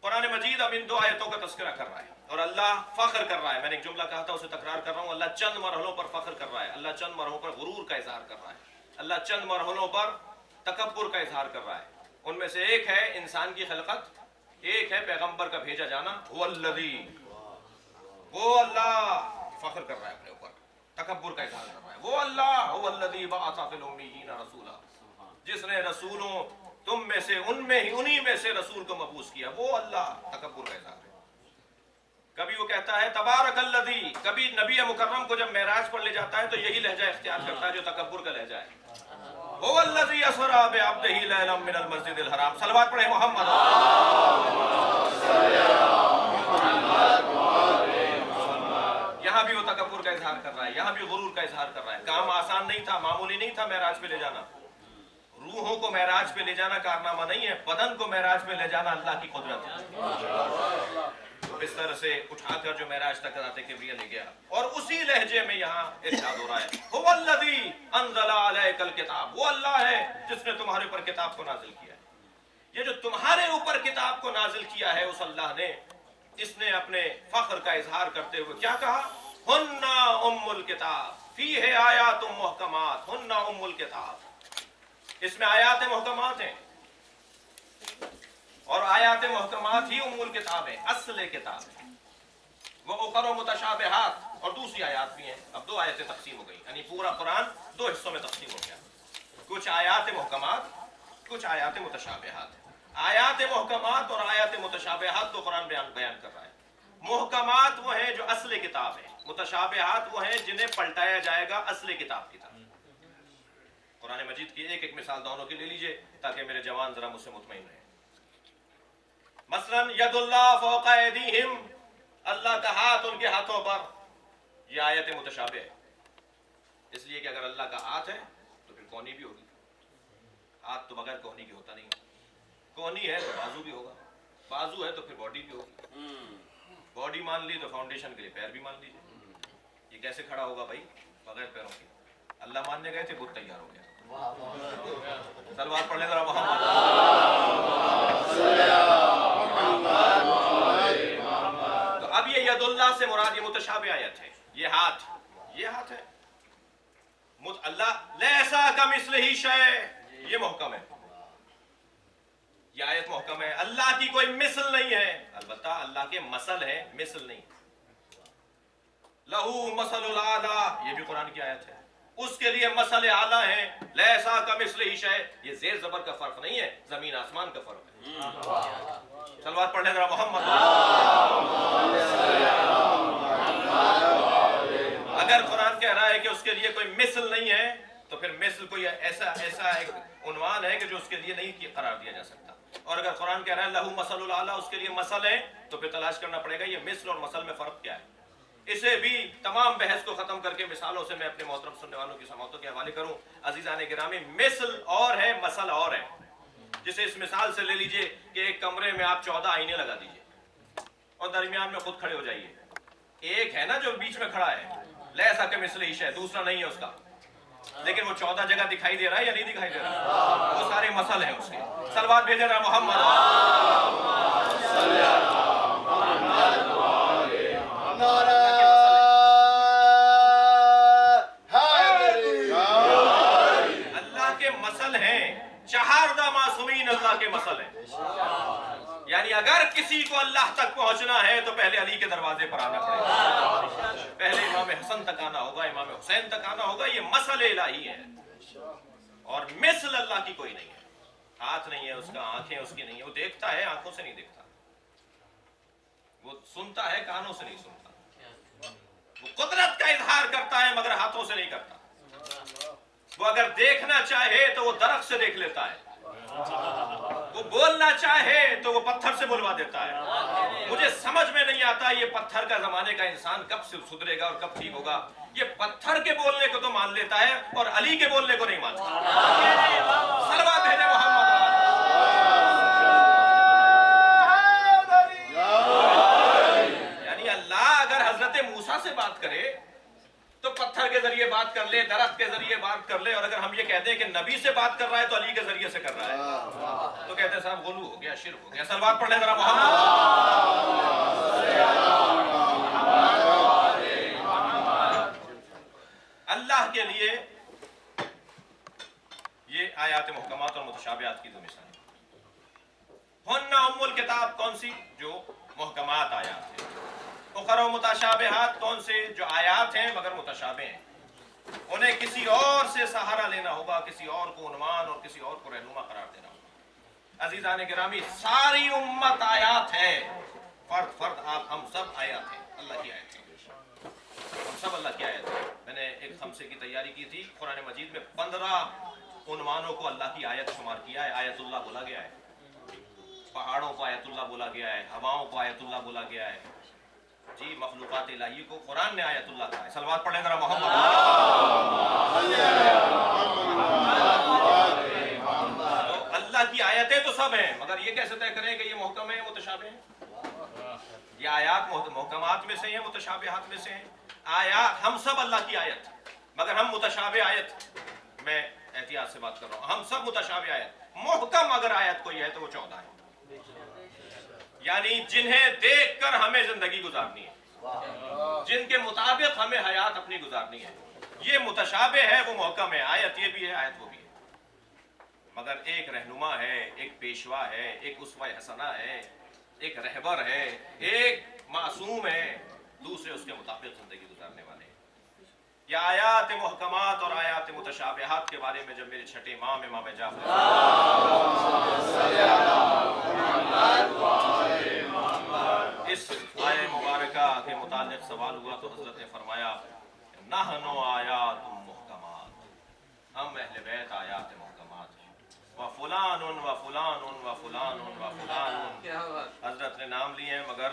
Speaker 5: قرآن مجید اب ان 2 آیتوں کا تذکرہ کر رہا ہے اور اللہ فخر کر رہا ہے. میں نے ایک جملہ کہا تھا اسے تکرار کر رہا ہوں. اللہ چند مرحلوں پر فخر کر رہا ہے، اللہ چند مرحلوں پر غرور کا اظہار کر رہا ہے، اللہ چند مرحلوں پر تکبر کا اظہار کر رہا ہے. ان میں سے ایک ہے انسان کی خلقت، ایک ہے پیغمبر کا بھیجا جانا. هو الذی، وہ اللہ فخر کر رہا ہے اپنے اوپر، تکبر کا اظہار کر رہا ہے. وہ اللہ هو الذی بعث فی الامیین رسولا، جس نے رسولوں تم میں سے انہی میں سے رسول کو مبعوث کیا. وہ اللہ تکبر کا اظہار ہے. کبھی وہ کہتا ہے تبارک الذی، کبھی نبی مکرم کو جب معراج پر لے جاتا ہے تو یہی لہجہ اختیار کرتا ہے جو تکبر کا لہجہ ہے. هو الذی اسری بعبدہ لیلا من المسجد الحرام. صلوات پڑھیں محمد. का इजहार कर रहा है, यहाँ भी गुरूर का इजहार कर रहा है। काम आसान नहीं था, मामूली नहीं था मेराज पे ले जाना। रूहों को मेराज पे ले जाना कारनामा नहीं है, बदन को मेराज पे ले जाना अल्लाह की कुदरत है। तो इस तरह से उठाकर जो मेराज तक कराते किबरिया ले गया, और उसी लहजे में यहाँ इरशाद हो रहा है, हुवल्लज़ी अंज़ला अलैकल किताब, वो अल्लाह है जिसने तुम्हारे ऊपर किताब को नाजिल किया है। ये जो तुम्हारे ऊपर किताब को नाजिल किया है उस अल्लाह ने, इसने अपने फख्र का इजहार करते हुए क्या कहा, हुन्ना उम्मुल किताब फीहे आयातुम मुहकमात, हुन्ना उम्मुल किताब, इसमें आयात मुहकमात हैं, और आयात मुहकमात ही उम्मुल किताब है, असल किताब है। वो उखर मुतशाबिहात, और दूसरी आयात भी हैं। अब 2 आयतें तकसीम हो गई, यानी पूरा कुरान 2 हिस्सों में तकसीम हो गया, कुछ आयात मुहकमात, कुछ आयात मुतशाबिहात। आयात मुहकमात और आयात मुतशाबिहात को कुरान बयान कर रहा है। मुहकमात वो हैं जो असल किताब है, मुतशाबिहात वो हैं जिन्हें पलटाया जाएगा असल किताब की तरह। कुरान मजीद की एक एक मिसाल दोनों की ले लीजिए ताकि मेरे जवान जरा मुझसे मुतमईन रहे। मसलन यदुल्लाह फौका ऐदीहिम, अल्लाह का हाथ उनके हाथों पर, यह आयत मुतशाबिह है, इसलिए कि अगर अल्लाह का हाथ है तो फिर कौनी भी होगी। हाथ तो बगैर कौनी के होता नहीं, कौनी है तो बाजू भी होगा, बाजू है तो फिर बॉडी भी होगी, बॉडी मान ली तो फाउंडेशन के लिए पैर भी मान लीजिए। ये कैसे खड़ा होगा भाई बगैर पैरों के? अल्लाह मानने गए थे, बुत तैयार हो गया। सलवात पढ़ ले जरा मोहम्मद। तो अब ये यदुल्लाह से मुराद ये मुतशाबिह आयत है, ये हाथ है। अल्लाह लैसा कमिस्लिही शै, ये मुहकम है, ये आयत मुहकम है। अल्लाह की कोई मिसल नहीं है, अलबत्ता अल्लाह के मसल है, मिसल नहीं। लहू मसलुल आला, ये भी कुरान की आयत है, उसके लिए मसल आला है। लैसा कमिस्लिही शै, ये जेर जबर का फर्क नहीं है, जमीन आसमान का फर्क है। सलवात पढ़ने जरा मोहम्मद। अगर कुरान कह रहा है कि उसके लिए कोई मिसल नहीं है, तो फिर मिसल कोई ऐसा एक उन्वान है कि जो उसके लिए नहीं करार दिया जा सकता। और अगर कुरान कह रहा है लहू मसलुल आला, उसके लिए मसल है, तो फिर तलाश करना पड़ेगा ये मिसल और मसल में फर्क क्या है। इसे भी तमाम बहस को खत्म करके मिसालों से मैं अपने मोहतरम सुनने वालों की समाअतों के हवाले करूं। अजीजान गिरामी, मिसल और है, मसल और है। जिसे इस मिसाल से ले लीजिए कि एक कमरे में आप 14 आईने लगा दीजिए और दरमियान में खुद खड़े हो जाइए। एक है ना जो बीच में खड़ा है, लैसा कमिस्लिही शै, दूसरा नहीं है उसका, लेकिन वो 14 जगह दिखाई दे रहा है या नहीं दिखाई दे रहा? वो सारे मसल हैं उसके। सलवात भेजे रहा मोहम्मद। अल्लाह के मसल हैं, चहारदा मासूमीन अल्लाह के मसल हैं। यानी अगर किसी को अल्लाह तक पहुंचना है तो पहले अली के दरवाजे पर आना पड़ेगा, पहले इमाम हसन तक आना होगा, इमाम हुसैन तक आना होगा। ये मसल इलाही है, और मिसल अल्लाह की कोई नहीं है। हाथ नहीं है उसका, आंखें उसकी नहीं है, वो देखता है आंखों से नहीं देखता, वो सुनता है कानों से नहीं सुनता, वो कुदरत का इजहार करता है मगर हाथों से नहीं करता। वो अगर देखना चाहे तो वो दरख्त से देख लेता है, वो बोलना चाहे तो वो पत्थर से बुलवा देता है। मुझे समझ में नहीं आता ये पत्थर का जमाने का इंसान कब से सुधरेगा और कब ठीक होगा। ये पत्थर के बोलने को तो मान लेता है और अली के बोलने को नहीं मानता। सलवात भेजे मोहम्मद। यानी अल्लाह अगर हजरत मूसा से बात करे तो पत्थर के जरिए बात कर ले, दरख्त के जरिए बात कर ले, और अगर हम ये कहते हैं कि नबी से बात कर रहा है तो अली के जरिए से कर रहा है, तो कहते हैं साहब गुलू हो गया, शिर्क हो गया। सलवात पढ़ ले जरा मोहम्मद। अल्लाह के लिए ये आयात मुहकमात और मुतशाबिहात की दो मिसाल। हुन्ना उम्मुल किताब कौन सी? जो मुहकमात आयात है। उखर मुतशाबिहात कौन से? जो आयात हैं मगर मुतशाबे हैं, उन्हें किसी और से सहारा लेना होगा, किसी और को उन्वान और किसी और को रहनुमा करार देना होगा। अजीजान गिरामी, सारी उम्मत आयात है, फर्द फर्द आप हम सब आयात हैं, अल्लाह की आयत है, हम सब अल्लाह की आयत है। मैंने एक खमसे की तैयारी की थी, कुरान मजीद में 15 उन्वानों को अल्लाह की आयत शुमार किया है। आयतुल्लाह बोला गया है, पहाड़ों को आयतुल्लाह बोला गया है, हवाओं को आयतुल्लाह बोला गया है, जी मखलूक़ात इलाही को कुरान ने आयतुल्लाह कहा है। सलवात पढ़ें जरा मोहम्मद। तो अल्लाह की आयतें तो सब हैं, मगर ये कैसे तय करें कि ये मुहकम है मुतशाबे हैं? ये आयात मुहकमात में से हैं, मुतशाबिहात में से हैं। आयात हम सब अल्लाह की आयत, मगर हम मुतशाबे आयत, मैं एहतियात से बात कर रहा हूँ, हम सब मुतशाबे आयत। मुहकम अगर आयत कोई है तो वो 14 है, यानी जिन्हें देखकर हमें जिंदगी गुजारनी है, जिनके मुताबिक हमें हयात अपनी गुजारनी है। ये मुतशाबे है, वो मुहकम है। आयत ये भी है, आयत वो भी है, मगर एक रहनुमा है, एक पेशवा है, एक उसवा हसना है, एक रहबर है, एक मासूम है, दूसरे उसके मुताबिक जिंदगी गुजारने वाले हैं। या आयात मुहकमात और आयात मुतशाबिहात के बारे में जब मेरे छठे इमाम जाफर इस आय मुबारका के मुतालिक सवाल हुआ तो हजरत ने फरमाया नहनु आयातुम मुहकमात, हम अहले बैत आयात मुहकमात हैं। व फुलानुन व फुलानुन व फुलानुन व फुलानुन, हजरत ने नाम लिए हैं मगर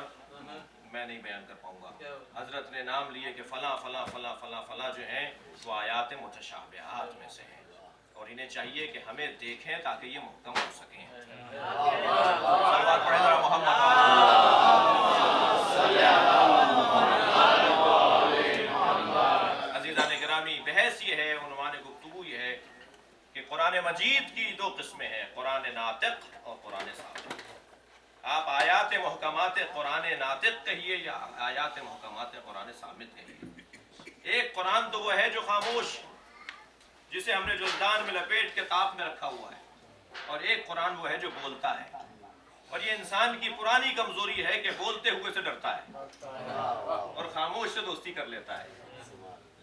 Speaker 5: मैं नहीं बयान कर पाऊंगा। हजरत ने नाम लिए कि फला फला फला फला फला जो हैं वो आयात मुतशाबिहात में से हैं, और इन्हें चाहिए कि हमें देखें ताकि ये मुहकम हो सकें। सल्लल्लाहु अलैहि मोहम्मद। अज़ीज़ान गिरामी, बहस ये है, उन्वान गुफ्तगू ये है कि कुरान मजीद की दो किस्में हैं, कुरान नातिक और कुरान साबित। आप आयात मुहकमात कुरान नातिक कहिए या आयात मुहकमात कुरान साबित कहिए। एक कुरान तो वो है जो खामोश, जिसे हमने जुल्दान में लपेट के ताप में रखा हुआ है, और एक कुरान वो है जो बोलता है। और ये इंसान की पुरानी कमजोरी है कि बोलते हुए से डरता है और खामोश से दोस्ती कर लेता है।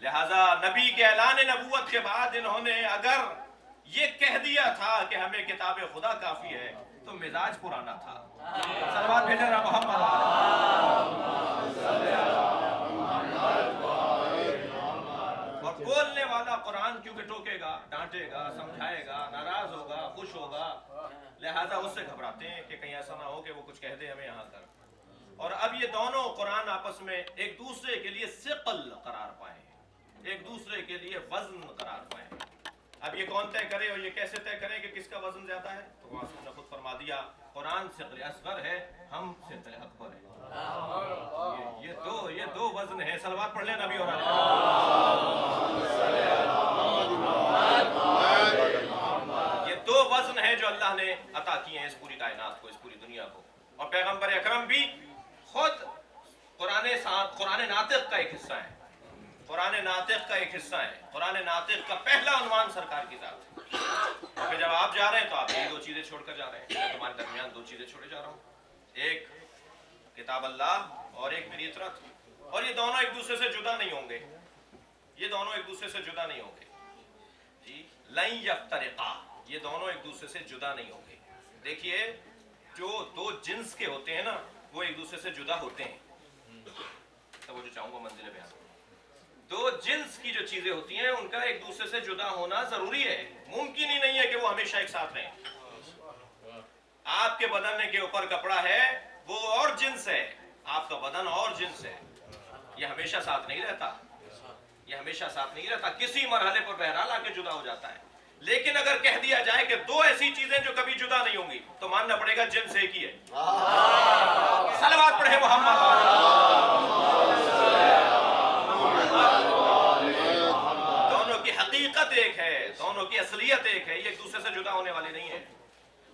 Speaker 5: लिहाजा नबी के ऐलान नबूवत के बाद इन्होंने अगर ये कह दिया था कि हमें किताब खुदा काफी है, तो मिजाज पुराना था। सलवात भेजा रहा मोहम्मद। और बोलने वाला कुरान क्योंकि टोकेगा, डांटेगा, समझाएगा, नाराज होगा, खुश होगा, लिहाजा उससे घबराते हैं कि कहीं ऐसा ना हो कि वो कुछ कह दे हमें यहाँ कर। और अब ये दोनों कुरान आपस में एक दूसरे के लिए सिक़ल करार पाए, एक दूसरे के लिए वजन करार पाए। अब ये कौन तय करे और ये कैसे तय करें कि किसका वजन ज्यादा है? तो वासिफ ने खुद फरमा दिया, कुरान सिक़ल असग़र है, हम सिक़ल अकबर है। ये दो वजन है। सलवात पढ़ ले नबी और ये दो वजन है जो अल्लाह ने अता किए हैं इस पूरी कायनात को, इस पूरी दुनिया को। और पैगंबर अकरम भी खुद कुरान नातिक का एक हिस्सा है, कुरान नातिक का एक हिस्सा है। कुरान नातिक का पहला उन्वान सरकार की जात है। तो जब आप जा रहे हैं तो आप ये दो चीजें छोड़कर जा रहे हैं। मैं तुम्हारे दरमियान दो चीजें छोड़े जा रहा हूँ, एक किताब अल्लाह और एक मेरी इतरत। और ये दोनों एक दूसरे से जुदा नहीं होंगे, ये दोनों एक दूसरे से जुदा नहीं होंगे जी। लन यफ्तरिका, ये दोनों एक दूसरे से जुदा नहीं होंगे। देखिए, जो दो जिन्स के होते हैं ना, वो एक दूसरे से जुदा होते हैं। तो वो जो चाहूंगा मंजिल बयान, दो जिन्स की जो चीजें होती हैं उनका एक दूसरे से जुदा होना जरूरी है। मुमकिन ही नहीं है कि वो हमेशा एक साथ रहें। आपके बदन के ऊपर कपड़ा है, वो और जिन्स है, आपका बदन और जिन्स है, ये हमेशा साथ नहीं रहता, ये हमेशा साथ नहीं रहता। किसी मरहले पर बहरहाल आके जुदा हो जाता है। लेकिन अगर कह दिया जाए कि दो ऐसी चीजें जो कभी जुदा नहीं होंगी, तो मानना पड़ेगा जिन्स एक ही है। सलवात पढ़े मोहम्मद। दोनों की हकीकत एक है, दोनों की असलियत एक है, ये एक दूसरे से जुदा होने वाले नहीं है।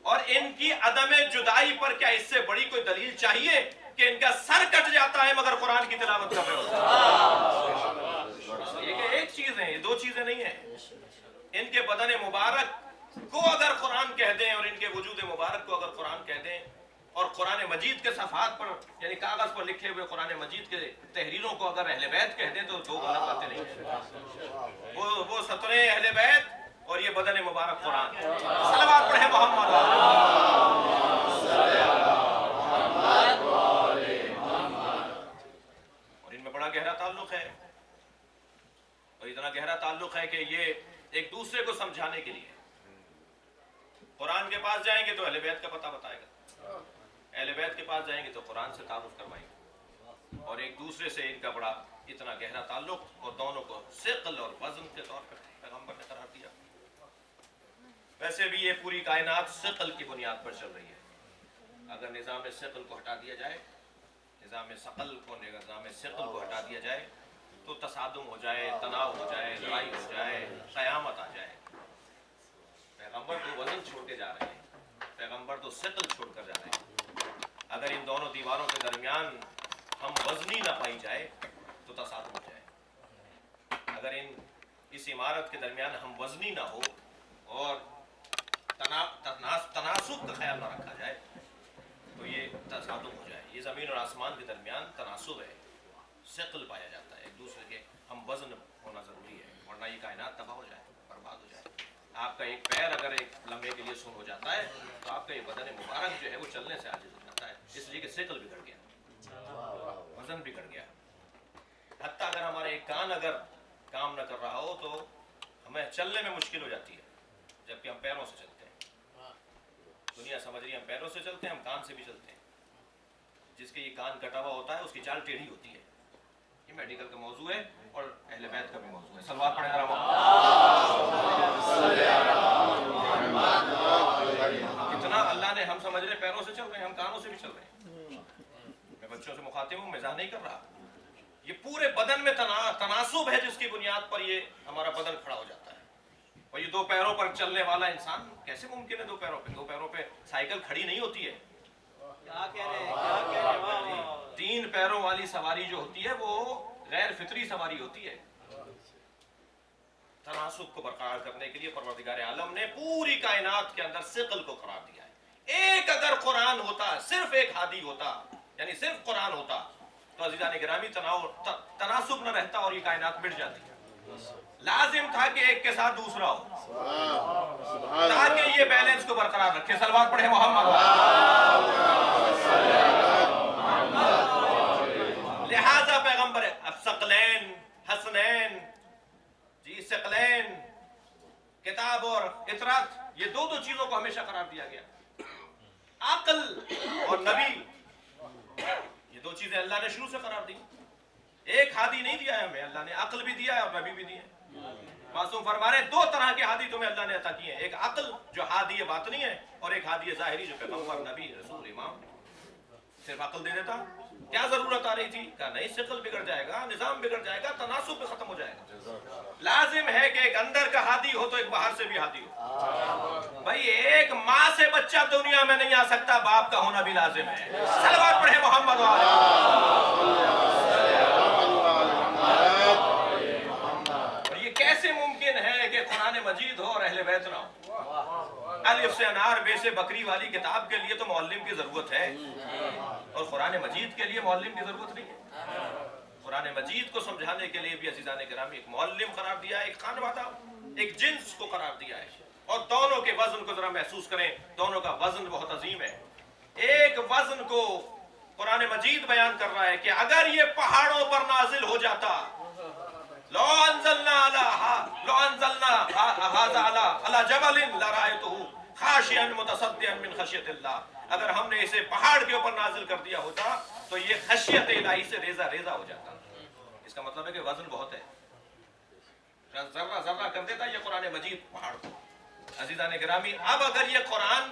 Speaker 5: और इनकी अदम जुदाई पर क्या इससे बड़ी कोई दलील चाहिए कि इनका सर कट जाता है मगर कुरान की तिलावत कर रहे होते हैं? ये एक चीज है, ये दो चीजें नहीं है। इनके बदन मुबारक को अगर कुरान कह दें और इनके वजूद मुबारक को अगर कुरान कह दें और कुरान मजीद के सफ़ात पर यानी कागज पर लिखे हुए कुरान मजीद के तहरीरों को अगर अहले बैत कह दें तो दो गलत बातें नहीं है। वो सतरे अहले बैत और ये बदन मुबारक कुरान। सलवात पढ़े मोहम्मद। और इनमें बड़ा गहरा ताल्लुक है, और इतना गहरा ताल्लुक है कि ये एक दूसरे को समझाने के लिए कुरान के पास जाएंगे तो अहले बैत का पता बताएगा, अहले बैत के पास जाएंगे तो कुरान से तारुफ करवाएंगे, और एक दूसरे से इनका बड़ा इतना गहरा ताल्लुक, और दोनों को सिक़ल और वज़न के तौर पर पैगम्बर ने करार दिया। वैसे भी ये पूरी कायनात सिक़ल की बुनियाद पर चल रही है। अगर निज़ाम सिक़ल को हटा दिया जाए, निज़ाम सकल को, निज़ाम सिक़ल को हटा दिया जाए तो तसादुम हो जाए, तनाव हो जाए, लड़ाई हो जाए, क़यामत आ जाए। पैगम्बर तो वज़न छोड़ के जा रहे हैं, पैगम्बर तो सिक़ल छोड़ कर जा रहे हैं। अगर इन दोनों दीवारों के दरमियान हम वज़नी ना पाई जाए तो तसादुम हो जाए। अगर इस इमारत के दरमियान हम वज़नी ना हो और तनासुब का ख्याल ना रखा जाए तो ये तसादुम हो जाए। ये ज़मीन और आसमान के दरमियान तनासुब है, सिक़ल पाया जाता है, एक दूसरे के हम वज़न होना ज़रूरी है, वरना ये कायनात तबाह हो जाए, बर्बाद हो जाए। आपका एक पैर अगर एक लम्हे के लिए सुन हो जाता है तो आपका ये बदन मुबारक जो है वो चलने से आजिज़ हो जाता है, इसलिए कि सिक़ल बिगड़ गया, वज़न बिगड़ गया। हत्ता अगर हमारा एक कान अगर काम न कर रहा हो तो हमें चलने में मुश्किल हो जाती है, जबकि हम पैरों से चलते हैं। दुनिया समझ रही है हम पैरों से चलते हैं, हम कान से भी चलते हैं। जिसके ये कान कटा हुआ होता है उसकी चाल टेढ़ी होती है। ये मेडिकल का मौजू है और अहले बैत का भी मौजू है। सलवात पढ़े जरा। इतना अल्लाह ने, हम समझ रहे पैरों से चल रहे हैं, हम कानों से भी चल रहे हैं। मैं बच्चों से मुखातिब हूँ, मज़ाक नहीं कर रहा। ये पूरे बदन में तनासुब है जिसकी बुनियाद पर ये हमारा बदन खड़ा हो जाता है। और ये दो पैरों पर चलने वाला इंसान कैसे मुमकिन है? दो पैरों पे साइकिल खड़ी नहीं होती है।
Speaker 3: क्या कह रहे हैं?
Speaker 5: तीन पैरों वाली सवारी जो होती है वो गैर फितरी सवारी होती है। तनासुब को बरकरार करने के लिए परवरदिगार आलम ने पूरी कायनात के अंदर सिक़ल को करार दिया है। एक अगर कुरान होता, सिर्फ एक हादी होता, यानी सिर्फ कुरान होता तो अज़ीज़ान गिरामी तनासुब न रहता और ये कायनात मिट जाती। लाजिम था कि एक के साथ दूसरा हो ताकि ये बैलेंस को बरकरार रखे। सलवात पढ़े मोहम्मद। लिहाजा पैगंबर अब सकलैन हसनैन जी, सकलैन किताब और इतरात, ये दो चीजों को हमेशा करार दिया गया। अक्ल और नबी, ये दो चीजें अल्लाह ने शुरू से करार दी। एक हादी नहीं दिया है हमें, अल्लाह ने अक्ल भी दिया है और नबी भी दिया है। मासूम फरमा रहे दो तरह के हादी तुम्हें अल्लाह ने अता किए हैं, एक अक्ल जो हादी बातनी है और एक हादी ज़ाहिरी जो पैगंबर नबी रसूल इमाम। सिर्फ अक्ल दे देता, क्या जरूरत आ रही थी? कहा नहीं, सिक़ल बिगड़ जाएगा, निजाम बिगड़ जाएगा, तनासुब खत्म हो जाएगा। लाजिम है कि एक अंदर का हादी हो तो एक बाहर से भी हादी हो। भाई एक माँ से बच्चा दुनिया में नहीं आ सकता, बाप का होना भी लाजिम है। सलवात पढ़े मोहम्मद। और ये कैसे मुमकिन है कि कुरान मजीद हो और अहले बैत ना हो? अलिफ से अनार बे से बकरी वाली किताब के लिए तो मौल्लिम की जरूरत है और कुरान मजीद के लिए मौल्लिम की जरूरत नहीं है। कुरान मजीद को समझाने के लिए भी अज़ीज़ान गिरामी एक मौल्लिम करार दिया है, एक खानवादा, एक जिन्स को करार दिया है। और दोनों के वजन को जरा महसूस करें, दोनों का वजन बहुत अजीम है। एक वजन को कुरान मजीद बयान कर रहा है कि अगर ये पहाड़ों पर नाजिल हो जाता, लो अंज़लना हाज़ा अला जबलिन लरायतहु खाशियन मुतसद्दियन मिन खशियतिल्लाह, अगर हमने इसे पहाड़ के ऊपर नाजिल कर दिया होता तो ये खशियत इलाही से रेजा रेजा हो जाता। इसका मतलब है कि वजन बहुत है, जर्रा जर्रा कर देता ये कुरान मजीद पहाड़ को। अज़ीज़ान गिरामी, अब अगर ये कुरान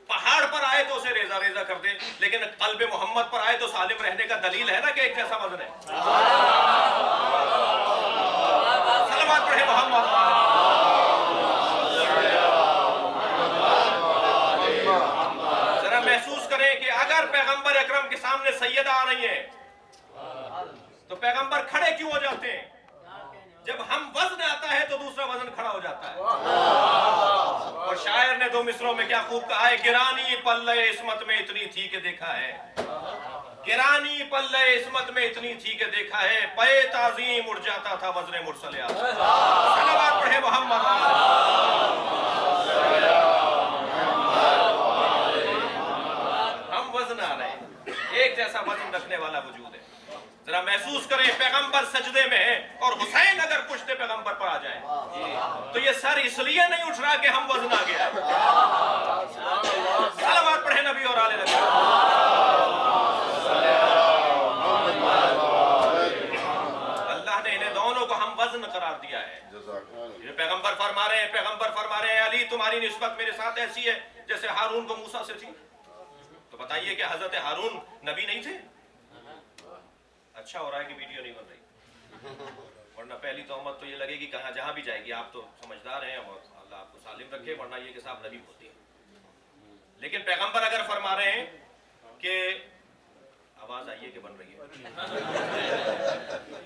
Speaker 5: पहाड़ पर आए तो उसे रेजा रेजा कर दे, लेकिन कल्बे मोहम्मद पर आए तो सालिम रहने का दलील है ना कि एक जैसा वजन है। सलवात पढ़े मोहम्मद। जरा महसूस करें कि अगर पैगंबर अकरम के सामने सैयदा आ रही है तो पैगंबर खड़े क्यों हो जाते हैं? जब हम वजन आता है तो दूसरा वजन खड़ा हो जाता है। और शायर ने दो मिसरों में क्या खूब कहा है, गिरानी पल्ले इस्मत में इतनी थी कि देखा है, गिरानी पल्ले इस्मत में इतनी थी कि देखा है, पे ताज़ीम उड़ जाता था वज़न मुरसलिया। सलवात पढ़े मोहम्मद। हम वजन आ रहे हैं, एक जैसा वजन रखने वाला वजूद है। जरा महसूस करें, पैगंबर सजदे में है और हुसैन अगर पुश्ते पैगंबर पर आ जाए तो ये सर इसलिए नहीं उठ रहा कि हम वजन आ गया। सलवात पढ़े नबी और आले नबी। یہ پیغمبر فرما رہے ہیں علی تمہاری نسبت میرے ساتھ ایسی ہے جیسے ہارون کو موسیٰ سے تھی. تو بتائیے کہ حضرت ہارون نبی نہیں تھے؟ اچھا ہو رہا ہے کہ ویڈیو نہیں بن رہی، ورنہ پہلی تہمت تو یہ لگے گی کہاں جہاں بھی جائے گی. آپ تو سمجھدار ہیں اور اللہ آپ کو سالم رکھے، ورنہ یہ کہ صاحب نبی ہوتی ہے. لیکن پیغمبر اگر فرما رہے ہیں کہ آواز آئیے کہ بن رہی ہے،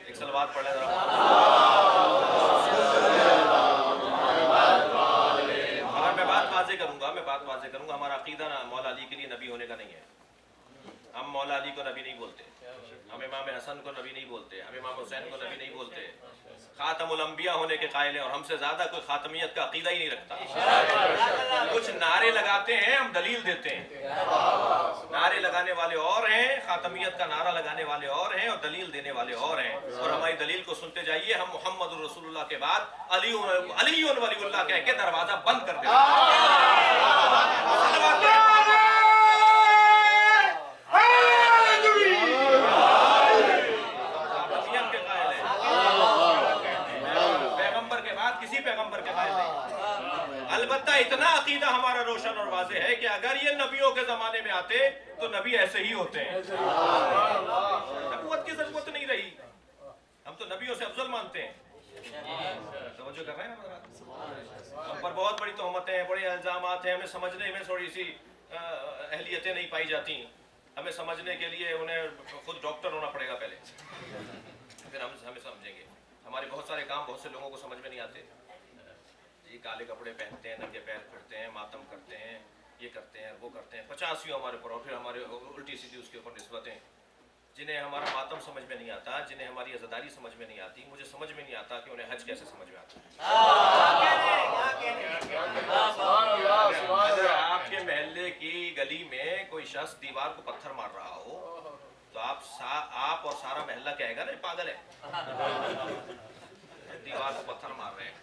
Speaker 5: ایک صلوات پڑھ لیں ذرا. اور میں بات واضح کروں گا ہمارا عقیدہ نا مولا علی کے لیے نبی ہونے کا نہیں ہے. ہم مولا علی کو نبی نہیں بولتے، ہم امام حسن کو نبی نہیں بولتے، ہم امام حسین کو نبی نہیں بولتے. خاتم الانبیاء ہونے کے قائل ہیں اور ہم سے زیادہ کوئی خاتمیت کا عقیدہ ہی نہیں رکھتا. کچھ نعرے لگاتے ہیں، ہم دلیل دیتے ہیں. نعرے لگانے والے اور ہیں، خاتمیت کا نعرہ لگانے والے اور ہیں اور دلیل دینے والے اور ہیں. اور ہماری دلیل کو سنتے جائیے. ہم محمد رسول اللہ کے بعد علی ولی اللہ کہہ کے دروازہ بند کر دیتے ہیں. البتہ اتنا عقیدہ ہمارا روشن اور واضح ہے کہ اگر یہ نبیوں کے زمانے میں آتے تو نبی ایسے ہی ہوتے ہیں. نبوت کی ضرورت نہیں رہی، ہم تو نبیوں سے افضل مانتے ہیں. توجہ کر رہے ہیں نا؟ ہم پر بہت بڑی تہمتیں ہیں، بڑے الزامات ہیں. ہمیں سمجھنے میں تھوڑی سی اہلیتیں نہیں پائی جاتی. ہمیں سمجھنے کے لیے انہیں خود ڈاکٹر ہونا پڑے گا پہلے، پھر ہم ہمیں سمجھیں گے. ہمارے بہت سارے کام بہت سے لوگوں کو سمجھ میں نہیں آتے. یہ کالے کپڑے پہنتے ہیں، ننگے پیر پھرتے ہیں، ماتم کرتے ہیں، یہ کرتے ہیں وہ کرتے ہیں. 50 ہمارے اوپر، اور پھر ہمارے الٹی سیدھی اس کے اوپر نسبتیں. جنہیں ہمارا ماتم سمجھ میں نہیں آتا، جنہیں ہماری عزاداری سمجھ میں نہیں آتی، مجھے سمجھ میں نہیں آتا کہ انہیں حج کیسے سمجھ میں آتا ہے. اگر آپ کے محلے کی گلی میں کوئی شخص دیوار کو پتھر مار رہا ہو تو آپ اور سارا محلہ کہے گا نا پاگل ہے، دیوار کو پتھر مار رہے ہیں.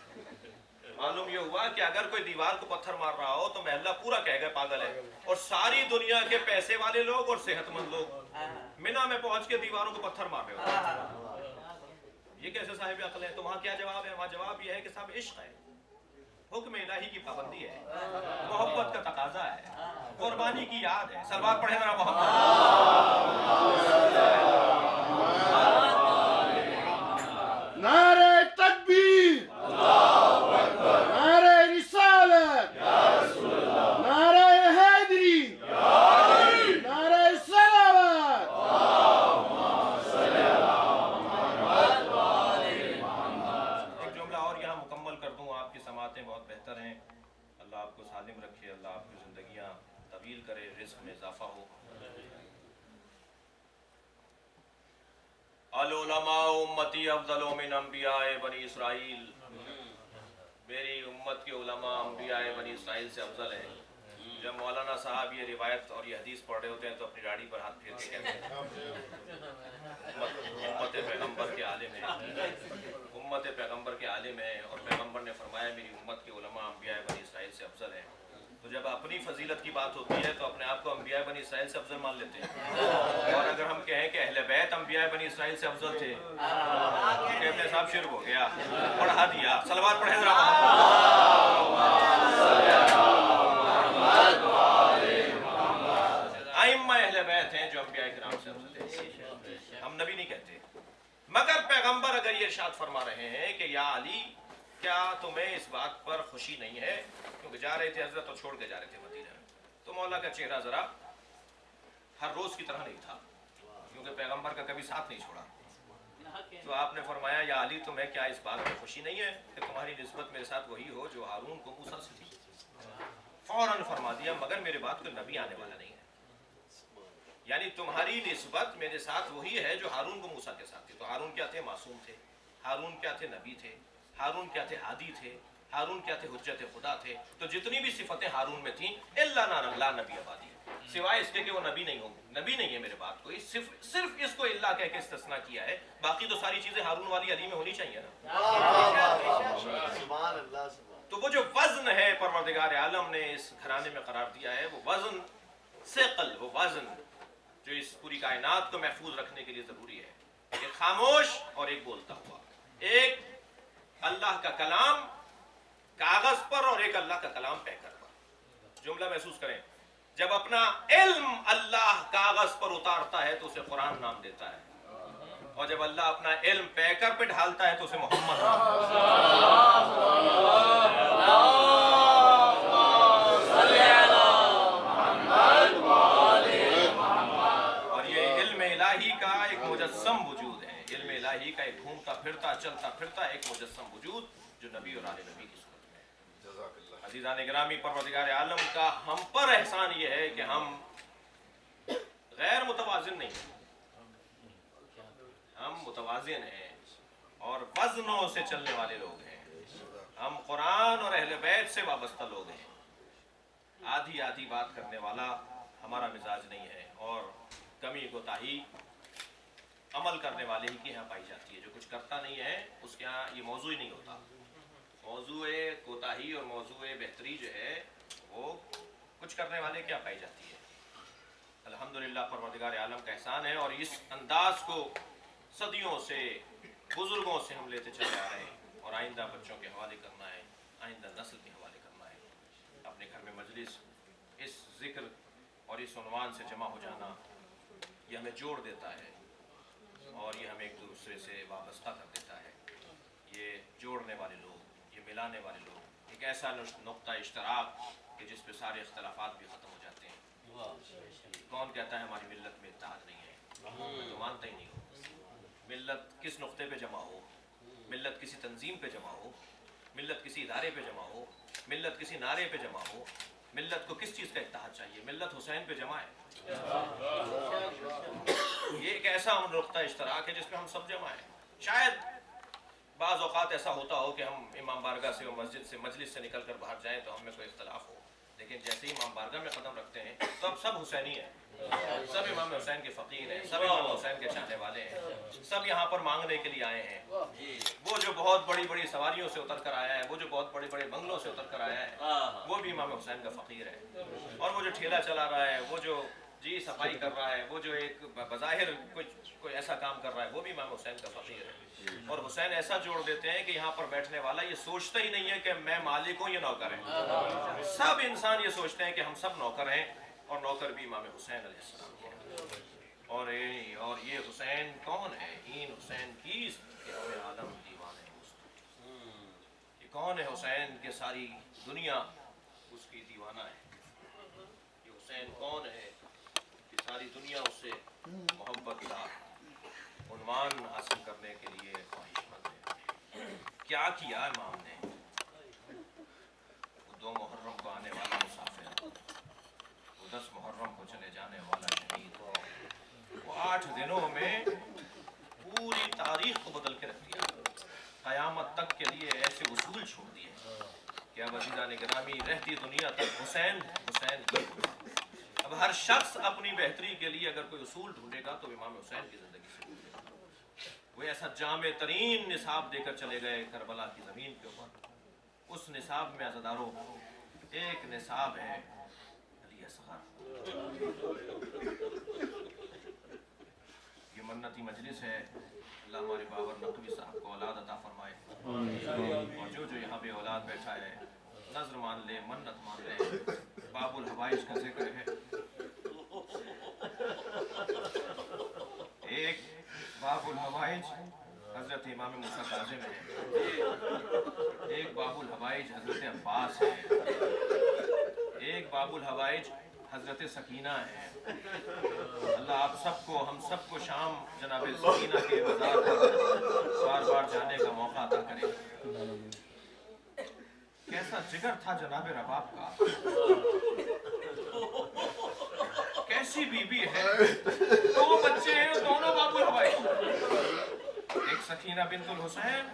Speaker 5: معلوم یہ ہوا کہ اگر کوئی دیوار کو پتھر مار رہا ہو تو محلہ پورا کہے گا پاگل ہے. اور ساری دنیا کے پیسے والے لوگ اور صحت مند لوگ مینا میں پہنچ کے دیواروں کو پتھر مار رہے ہو. یہ کیسے صاحب عقل ہے؟ تو وہاں کیا جواب ہے؟ وہاں جواب یہ ہے کہ صاحب عشق ہے، حکم الہی کی پابندی ہے، محبت کا تقاضا ہے، قربانی کی یاد ہے. صلوات پڑھیں ذرا محمد.
Speaker 2: نعرہ تکبیر، نعرہ رسالت، نعرہ حیدری، نعرہ صلوات.
Speaker 5: ایک جملہ اور یہاں مکمل کر دوں. آپ کی سماعتیں بہت بہتر ہیں. اللہ آپ کو سالم رکھے، اللہ آپ کی زندگیاں طویل کرے، رزق میں اضافہ ہو. العلماء امتی افضل من انبیاء بنی اسرائیل. میری امت کے علماء انبیاء بنی اسرائیل سے افضل ہیں. جب مولانا صاحب یہ روایت اور یہ حدیث پڑھ رہے ہوتے ہیں تو اپنی داڑھی پر ہاتھ پھیر کے کہتے ہیں امت پیغمبر کے عالم ہیں، امت پیغمبر کے عالم ہیں. اور پیغمبر نے فرمایا میری امت کے علماء انبیاء بنی اسرائیل سے افضل ہیں. تو جب اپنی فضیلت کی بات ہوتی ہے تو اپنے آپ کو انبیاء بنی اسرائیل سے افضل مان لیتے ہیں. اور اگر ہم کہیں کہ اہل بیت انبیاء بنی اسرائیل سے افضل تھے تو کہتے ہیں صاحب شرک ہو گیا، پڑھا دیا. صلوات پڑھیں ذرا. ائمہ اہل بیت ہیں جو انبیاء کرام سے افضل ہیں. ہم نبی نہیں کہتے. مگر پیغمبر اگر یہ ارشاد فرما رہے ہیں کہ یا علی کیا تمہیں اس بات پر خوشی نہیں ہے، کیونکہ جا رہے تھے حضرت اور چھوڑ کے جا رہے تھے مدینہ میں، تو مولا کا چہرہ ذرا ہر روز کی طرح نہیں تھا کیونکہ پیغمبر کا کبھی ساتھ نہیں چھوڑا. تو آپ نے فرمایا یا علی تمہیں کیا اس بات پر خوشی نہیں ہے کہ تمہاری نسبت میرے ساتھ وہی ہو جو ہارون کو موسیٰ سے تھی. فوراً فرما دیا مگر میرے بعد کوئی نبی آنے والا نہیں ہے. یعنی تمہاری نسبت میرے ساتھ وہی ہے جو ہارون کو موسیٰ کے ساتھ تھی. تو ہارون کیا تھے؟ معصوم تھے. ہارون کیا تھے؟ نبی تھے. ہارون کیا تھے؟ ہادی تھے. ہارون کیا تھے؟ حجت خدا تھے. تو جتنی بھی صفتیں ہارون میں تھیں الا لا نبی آبادی، سوائے اس کے کہ وہ نبی نہیں ہوں گے، نبی نہیں ہے میرے بات کوئی. صرف اس کو اللہ کہہ کے استثناء کیا ہے. باقی تو ساری چیزیں ہارون والی علی میں ہونی چاہیے نا.
Speaker 1: سبحان اللہ.
Speaker 5: تو وہ جو وزن ہے پروردگار عالم نے اس گھرانے میں قرار دیا ہے، وہ وزن ثقل، وہ وزن جو اس پوری کائنات کو محفوظ رکھنے کے لیے ضروری ہے. ایک خاموش اور ایک بولتا ہوا، ایک अल्लाह का कलाम कागज पर और एक अल्लाह का कलाम पैकर पर। जुमला महसूस करें, जब अपना इल्म अल्लाह कागज पर उतारता है तो उसे कुरान नाम देता है, और जब अल्लाह अपना इल्म पैकर पे ढालता है तो उसे मोहम्मद नाम देता है। और ये इल्म इलाही का एक मुजस्सम वजूद है, इल्म इलाही का एक घूमता फिरता चलता फिरता एक मुजस्सम वजूद जो नबी और आले नबी की सूरत में है। अज़ीज़ान गिरामी, परवरदिगार आलम का हम पर एहसान ये है कि हम गैर मुतवाज़िन नहीं हैं, हम मुतवाज़िन हैं और वज़नों से चलने वाले लोग हैं। हम कुरान और अहले बैत से वाबस्ता लोग हैं। आधी आधी बात करने वाला हमारा मिजाज नहीं है, और कमी कोताही अमल करने वाले ही के यहाँ पाई जाती है। जो कुछ करता नहीं है उसके यहाँ ये मौजू ही नहीं होता। मौजूए कोताही और मौजूए बेहतरी जो है वो कुछ करने वाले क्या पाई जाती है। अल्हम्दुलिल्लाह, परवरदिगार आलम का एहसान है, और इस अंदाज को सदियों से बुजुर्गों से हम लेते चले आ रहे हैं, और आइंदा बच्चों के हवाले करना है, आइंदा नस्ल के हवाले करना है। अपने घर में मजलिस इस जिक्र और इस उन्वान से जमा हो जाना, ये हमें जोड़ देता है और ये हमें एक दूसरे से वाबस्ता कर देता है। ये जोड़ने वाले लोग, ये मिलाने वाले लोग, एक ऐसा नुक्ता इश्तराक कि जिस पे सारे इख्तलाफात भी ख़त्म हो जाते हैं। कौन कहता है हमारी मिल्लत में इत्तेहाद नहीं है? मैं तो मानता ही नहीं हूँ। मिल्लत किस नुक्ते पे जमा हो, मिल्लत किसी तंजीम पे जमा हो, मिल्लत किसी इदारे पे जमा हो, मिल्लत किसी नारे पे जमा हो, मिल्लत को किस चीज़ का इत्तेहाद चाहिए? मिल्लत हुसैन पे जमा है। ये एक ऐसा नुक्ता इश्तराक है जिसमें हम सब जमा है। शायद बाज़ औक़ात ऐसा होता हो कि हम इमाम बारगाह से और मस्जिद से मजलिस से निकल कर बाहर जाएँ तो हमें कोई इख्तलाफ हो, लेकिन जैसे ही इमाम बारगाह में कदम रखते हैं तो अब सब हुसैनी हैं, सब इमाम हुसैन के फ़कीर हैं, सब इमाम हुसैन के चाहने वाले हैं, सब यहाँ पर मांगने के लिए आए हैं। वो जो बहुत बड़ी बड़ी सवारियों से उतर कर आया है, वो जो बहुत बड़े बड़े बंगलों से उतर कर आया है, वो भी इमाम हुसैन का फ़कीर है। और वो जो ठेला चला रहा है, वो जो जी सफाई कर रहा है, वो जो एक बज़ाहिर कोई ऐसा काम कर रहा है, वो भी इमाम हुसैन का फ़कीर है। और हुसैन ऐसा जोड़ देते हैं कि यहाँ पर बैठने वाला ये सोचता ही नहीं है कि मैं मालिक हूँ, ये नौकर है। सब इंसान ये सोचते हैं कि हम सब नौकर हैं, और नौकर भी इमाम हुसैन अलैहिस्सलाम के हैं। और ये हुसैन कौन है? इन हुसैन की आलम दीवाने ये कौन है? हुसैन के सारी दुनिया उसकी दीवाना है। ये हुसैन कौन है कि सारी दुनिया उससे मोहब्बत का उन्वान हासिल करने के लिए ख्वाहिशमंद है। क्या किया इमाम ने? वो 2 मुहर्रम को आने वाला मुसाफिर, वो 10 मुहर्रम को चले जाने वाला शहीद, वो 8 दिनों में पूरी तारीख को बदल के रख दिया। क़यामत तक के लिए ऐसे उसूल छोड़ दिए कि अब अज़ीज़ान गिरामी रहती दुनिया तक हुसैन हुसैन। अब हर शख्स अपनी बेहतरी के लिए अगर कोई उसूल ढूंढेगा तो इमाम हुसैन की ज़िंदगी से ढूंढेगा। वो ऐसा जामे तरीन निसाब देकर चले गए करबला की ज़मीन के ऊपर। उस निसाब में अज़ादारों एक निसाब है अली असग़र। ये मन्नती मजलिस है। अल्लाह हमारे बाबर नकवी साहब को औलाद अता फरमाए, और जो यहाँ पे औलाद बैठा है नज़र मान ले, मन्नत मान ले। बाबुल हवाइज का जिक्र है। एक बाबुल हवाइज हजरत इमाम मूसा काज़िम है, एक बाबुल हवाइज हजरत अब्बास है, एक बाबुल हवाइज हजरत सकीना है। अल्लाह आप सबको, हम सबको शाम जनाब सकीना के मज़ार पर बार बार जाने का मौका अता करे। कैसा जिगर था जनाब रबाब का, कैसी बीबी है, 2 बच्चे हैं, दोनों बाबुल हवाइज, एक सकीना बिन्तुल हुसैन,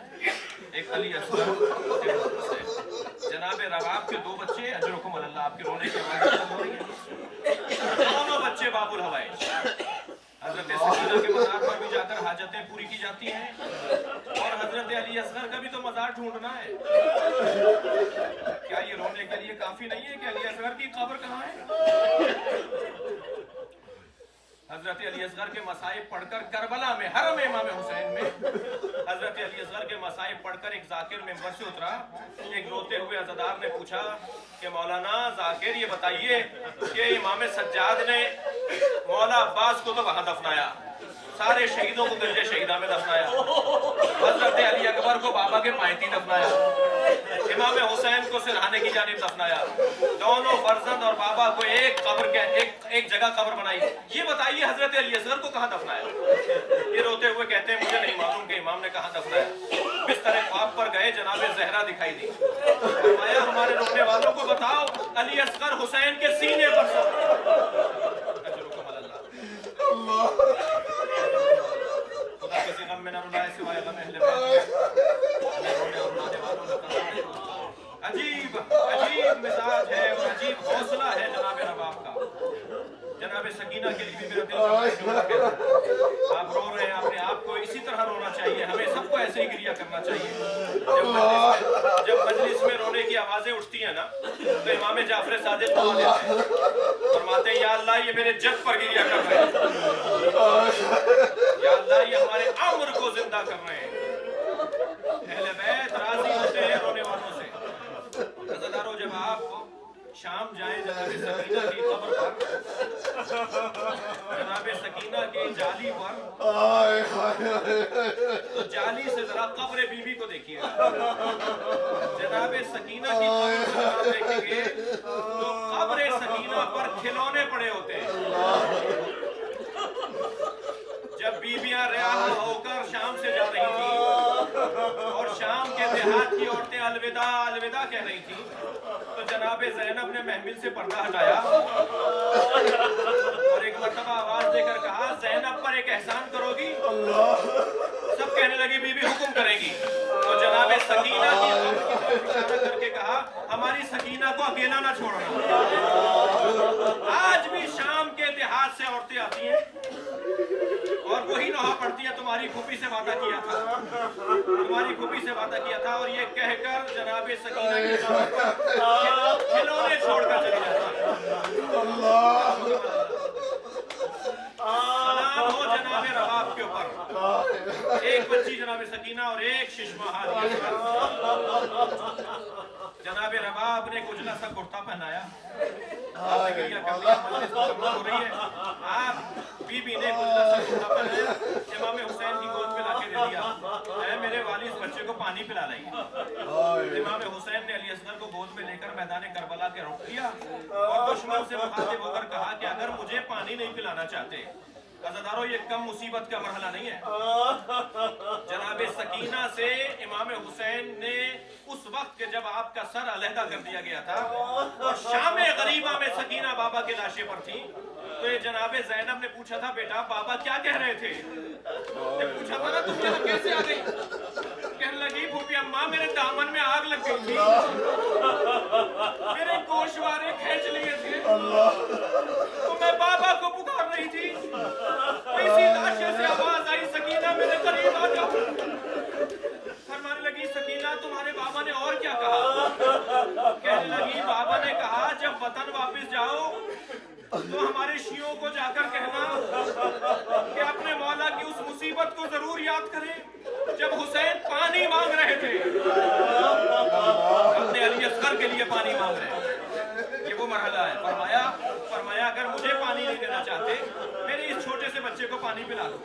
Speaker 5: एक अली असग़र हुसैन। जनाब रबाब के 2 बच्चे, अजरुकुम अल्लाह, आपके रोने के बाद दोनों बच्चे बाबुल हवाइज। हजरत सकीना के मज़ार पर भी जाकर हाजतें पूरी की जाती हैं, और हजरत अली असग़र का भी तो मज़ार ढूंढना है। क्या ये रोने के लिए काफी नहीं है कि अली असग़र की कब्र कहाँ है? حضرت علی اصغر کے مصائب پڑھ کر کربلا میں حرم امام حسین میں حضرت علی اصغر کے مصائب پڑھ کر ایک ذاکر ممبر سے اترا. ایک روتے ہوئے عزادار نے پوچھا کہ مولانا ذاکر یہ بتائیے کہ امام سجاد نے مولا عباس کو تو وہاں دفنایا, سارے شہیدوں کو گنج شہیدہ میں دفنایا, حضرت علی اکبر کو بابا کے پائنتی دفنایا, امام حسین کو سرہانے کی جانب دفنایا, دونوں فرزند اور بابا کو ایک قبر کے ایک جگہ قبر بنائی, یہ بتائیے حضرت علی اصغر کو کہاں دفنایا؟ یہ روتے ہوئے کہتے ہیں مجھے نہیں معلوم کہ امام نے کہاں دفنایا. بستر خواب پر گئے, جناب زہرا دکھائی دی. فرمایا ہمارے رونے والوں کو بتاؤ علی اصغر حسین کے سینے پر خدا کسی غم میں نہ رلائے سوائے غم اہل بیت. عجیب عجیب مزاج ہے اور عجیب حوصلہ ہے جناب رباب کا. جناب سکینہ کے لیے بھی میرا دل کرتا ہے, آپ رو رہے ہیں, اپنے آپ کو اسی طرح رونا چاہیے, ہمیں سب کو ایسے ہی گریہ کرنا چاہیے. جب مجلس میں رونے کی آوازیں اٹھتی ہیں نا تو امام جعفر صادق دعا دیتے ہیں, فرماتے ہیں یا اللہ یہ میرے جد پر گریہ کر رہے ہیں, یا اللہ یہ ہمارے عمر کو زندہ کر رہے ہیں. اہل بیت راضی ہوتے ہیں رونے والوں سے. عزادارو جب آپ شام جائیں جناب سکینہ کی قبر پر, جناب سکینہ کی جالی پر, تو جالی سے ذرا قبر بی بی کو دیکھیے. جناب سکینہ کی قبر سے آپ دیکھیں گے تو قبر سکینہ پر کھلونے پڑے ہوتے ہیں. جب بیویاں رہا ہو کر شام سے جا رہی تھی اور شام کے دیہات کی عورتیں الوداع الوداع کہہ رہی تھی, تو جناب زینب نے محمل سے پردہ ہٹایا اور ایک مرتبہ آواز دے کر کہا زینب پر ایک احسان کرو گی؟ سب کہنے لگی بی بی حکم کرے گی. تو جناب سکینہ کی طرف اشارہ کر کے کہا ہماری سکینہ کو اکیلا نہ چھوڑنا. آج بھی شام کے دیہات سے عورتیں آتی ہیں اور وہی نوحہ پڑھتی ہے تمہاری پھوپھی سے وعدہ کیا تھا, تمہاری پھوپھی سے وعدہ کیا تھا, اور یہ کہہ کر جناب سکینہ کی طرف کھلونے چھوڑ کر چلی جاتا. سلام ہو جناب رباب کے اوپر, ایک بچی جناب سکینہ اور ایک ششمہ ہاتھ. جناب رباب نے کچلا سا کرتا پہنایا, آپ نے گریہ کر لیا, مجلس مکمل ہو رہی ہے. آپ بی بی نے کچلا سا کرتا پہنایا, امام حسین کی گود پہ لا کے دے دیا, اے میرے والد اس بچے کو پانی پلا لائیے. امام حسین نے علی اصغر کو گود میں لے کر میدان کربلا کے رخ کیا اور دشمن سے مخاطب ہو کر کہا کہ اگر مجھے پانی نہیں پلانا چاہتے, عزادارو یہ کم مصیبت کا مرحلہ نہیں ہے. جناب سکینہ سے امام حسین نے اس وقت کہ جب آپ کا سر علیحدہ کر دیا گیا تھا اور شام غریبہ میں سکینہ بابا کے لاشے پر تھی, تو یہ جناب زینب نے پوچھا تھا بیٹا بابا کیا کہہ رہے تھے؟ نے پوچھا تھا نا تم یہاں کیسے آ گئی؟ کہنے لگی پھوپھی اماں میرے دامن میں آگ لگ گئی تھی, میرے گوشوارے کھینچ لیے تھے, تو میں بابا کو پکار رہی تھی, اسی لاشے سے آواز آئی سکینہ میرے قریب آ جاؤ. فرمانے لگی سکینہ تمہارے بابا نے اور کیا کہا؟ کہنے لگی بابا نے کہا جب وطن واپس جاؤ تو ہمارے شیعوں کو جا کر کہنا کہ اپنے مولا کی اس مصیبت کو ضرور یاد کریں جب حسین پانی مانگ رہے تھے, اپنے علی اصغر کے لیے پانی مانگ رہے ہیں. یہ وہ مرحلہ ہے. فرمایا اگر مجھے پانی نہیں دینا چاہتے میرے اس چھوٹے سے بچے کو پانی پلا دو.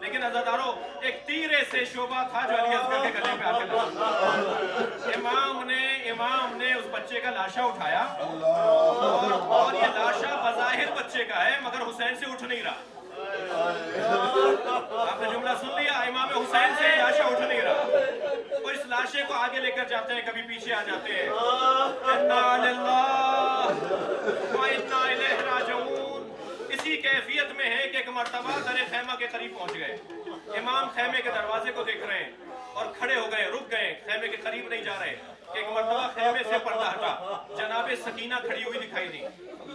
Speaker 5: لیکن عزادارو ایک تیرے سے شعبہ تھا جو علی اصغر کے گلے پہ آ کے لگا. امام نے اس بچے کا لاشا اٹھایا اور یہ لاشا بظاہر بچے کا ہے مگر حسین سے اٹھ نہیں رہا. آپ نے جملہ سن لیا, امام حسین سے لاشا اٹھ نہیں رہا. اور اس لاشے کو آگے لے کر جاتے ہیں, کبھی پیچھے آ جاتے ہیں. انا للہ و انا الیہ راجعون. اسی کیفیت میں ہے کہ ایک مرتبہ در خیمہ کے قریب پہنچ گئے. امام خیمے کے دروازے کو دیکھ رہے ہیں اور کھڑے ہو گئے, رک گئے, خیمے کے قریب نہیں جا رہے. ایک مرتبہ خیمے سے پردہ ہٹا, جناب سکینہ کھڑی ہوئی دکھائی دی.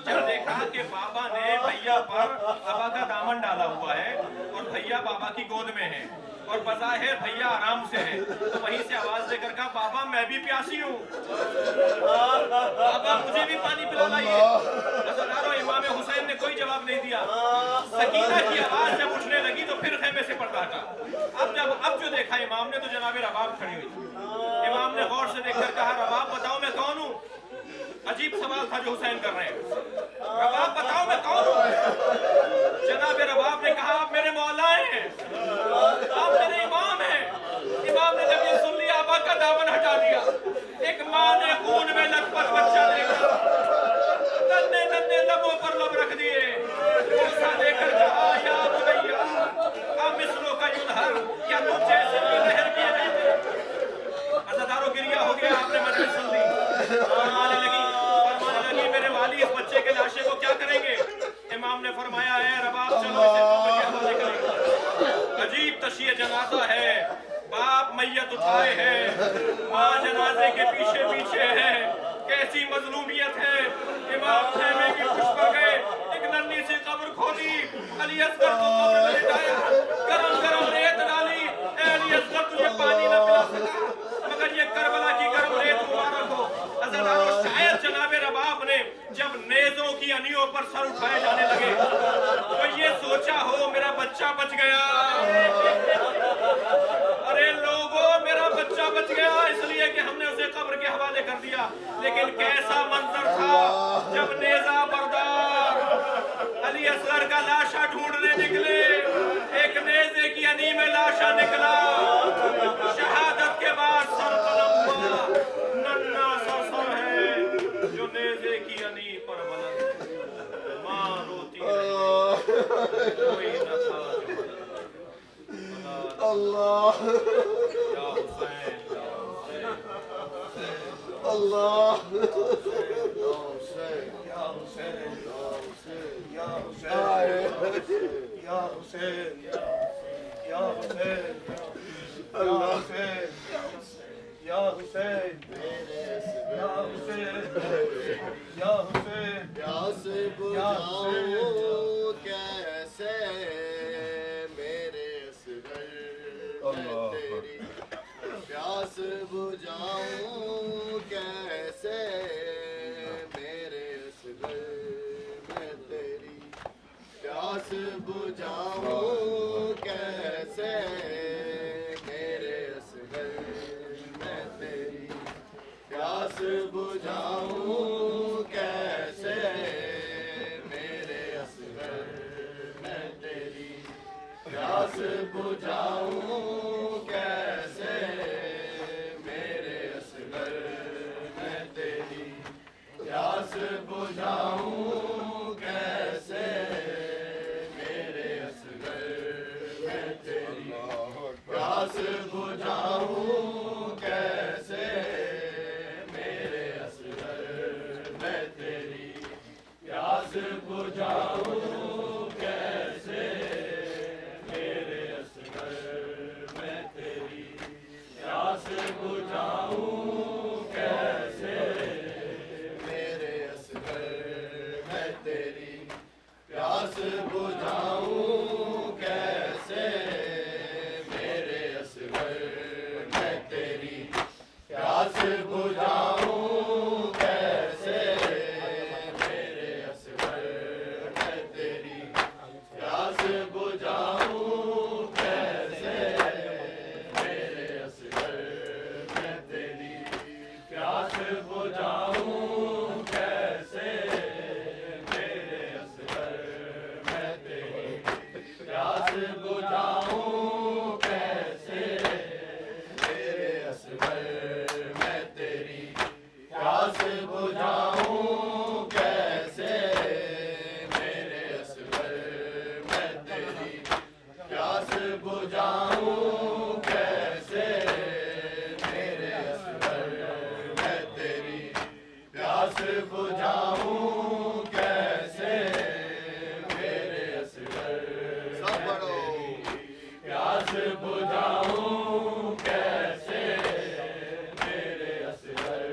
Speaker 5: جب دیکھا کہ بابا نے بھیا پر بابا کا دامن ڈالا ہوا ہے اور بھیا بابا کی گود میں ہے, और बज़ाहिर भैया आराम से है, तो वहीं से आवाज देकर कहा बाबा मैं भी प्यासी हूँ, बाबा मुझे भी पानी पिला लाइए। हज़रारों इमाम हुसैन ने कोई जवाब नहीं दिया। सकीना की आवाज जब उठने लगी तो फिर खेमे से पर्दा हटा। अब जो देखा इमाम ने तो जनाब रबाब खड़ी हुई। इमाम ने गौर से देखकर कहा रबाब बताओ मैं कौन हूँ? अजीब सवाल था जो हुसैन कर रहे हैं। रबाब बताओ मैं कौन हूँ? जनाब रबाब ने कहा आप मेरे मौला हैं, आप मेरे इमाम हैं। इमाम ने जब ये सुन लिया आबा का दामन हटा दिया। एक माँ ने खून में लथपथ बच्चा देखा, नन्हे नन्हे लबों पर लब रख दिए, ऐसा देखकर कहा या बुनैया अब मिस्रों का युलहर क्या तुझ जैसे भी लहर किए जाते। अज़ादारों गिरिया हो गया, आपने मजलिस सुन ली। फरमाने लगी मेरे वाली इस बच्चे के लाशे को क्या करेंगे? इमाम ने फरमाया है रबाब चलो इसे कब्र के हवाले करेंगे। अजीब तशिए जनाजा है, बाप मैयत उठाए हैं, माँ जनाजे के पीछे पीछे है। कैसी मजलूमियत है। इमाम खेमे की खुश पर गए, एक नन्ही सी कब्र खोली, अली असगर को कब्र में लिटाया, गरम गरम रेत डाली। अली असगर तुझे पानी न पिला सका मगर ये करबला की गरम रेत मुबारक हो। अज़ादारों शायद जनाब रबाब ने जब नेज़ों की अनियों पर सर उठाए जाने लगे तो ये सोचा हो मेरा बच्चा बच गया। अरे लोगों मेरा बच्चा बच गया इसलिए कि हमने उसे कब्र के हवाले कर दिया। लेकिन कैसा मंजर था जब नेज़ा बरदार अली असगर का लाशा ढूंढने निकले। एक नेज़े की अनी में लाशा निकला। शहादत के बाद सर कलम हुआ, नन्हा सा सर है जो नेज़े की अनी पर बुलंद। माँ रोती रही, कोई न था जो
Speaker 2: अल्लाह
Speaker 5: या हुसैन
Speaker 2: अल्लाह
Speaker 1: प्यास बुझाऊं कैसे मेरे असगर मैं तेरी, प्यास बुझाऊं कैसे मेरे असगर मैं तेरी, प्यास बुझाऊं कैसे मेरे असगर मैं तेरी, प्यास बुझाऊं कैसे मेरे असगर मैं तेरी, प्यास बुझाऊं कैसे मेरे असगर मैं तेरी, प्यास बुझाऊं कैसे मेरे असगर मैं तेरी, प्यास बुझाऊं कैसे मेरे असगर मैं तेरी, प्यास बुझाऊं कैसे मेरे असगर मैं तेरी, प्यास बुझाऊं कैसे मेरे असगर मैं तेरी, प्यास बुझाऊं कैसे मेरे असगर मैं तेरी, प्यास बुझाऊं कैसे मेरे असगर मैं तेरी, प्यास बुझाऊं कैसे मेरे असगर मैं तेरी, प्यास बुझाऊं कैसे मेरे असगर मैं तेरी, प्यास बुझाऊं कैसे मेरे असगर मैं तेरी, प्यास बुझाऊं कैसे मेरे असगर मैं तेरी, प्यास बुझाऊं कैसे मेरे असगर मैं तेरी, प्यास बुझाऊं कैसे मेरे असगर सब पढ़ो, प्यास बुझाऊं कैसे मेरे असगर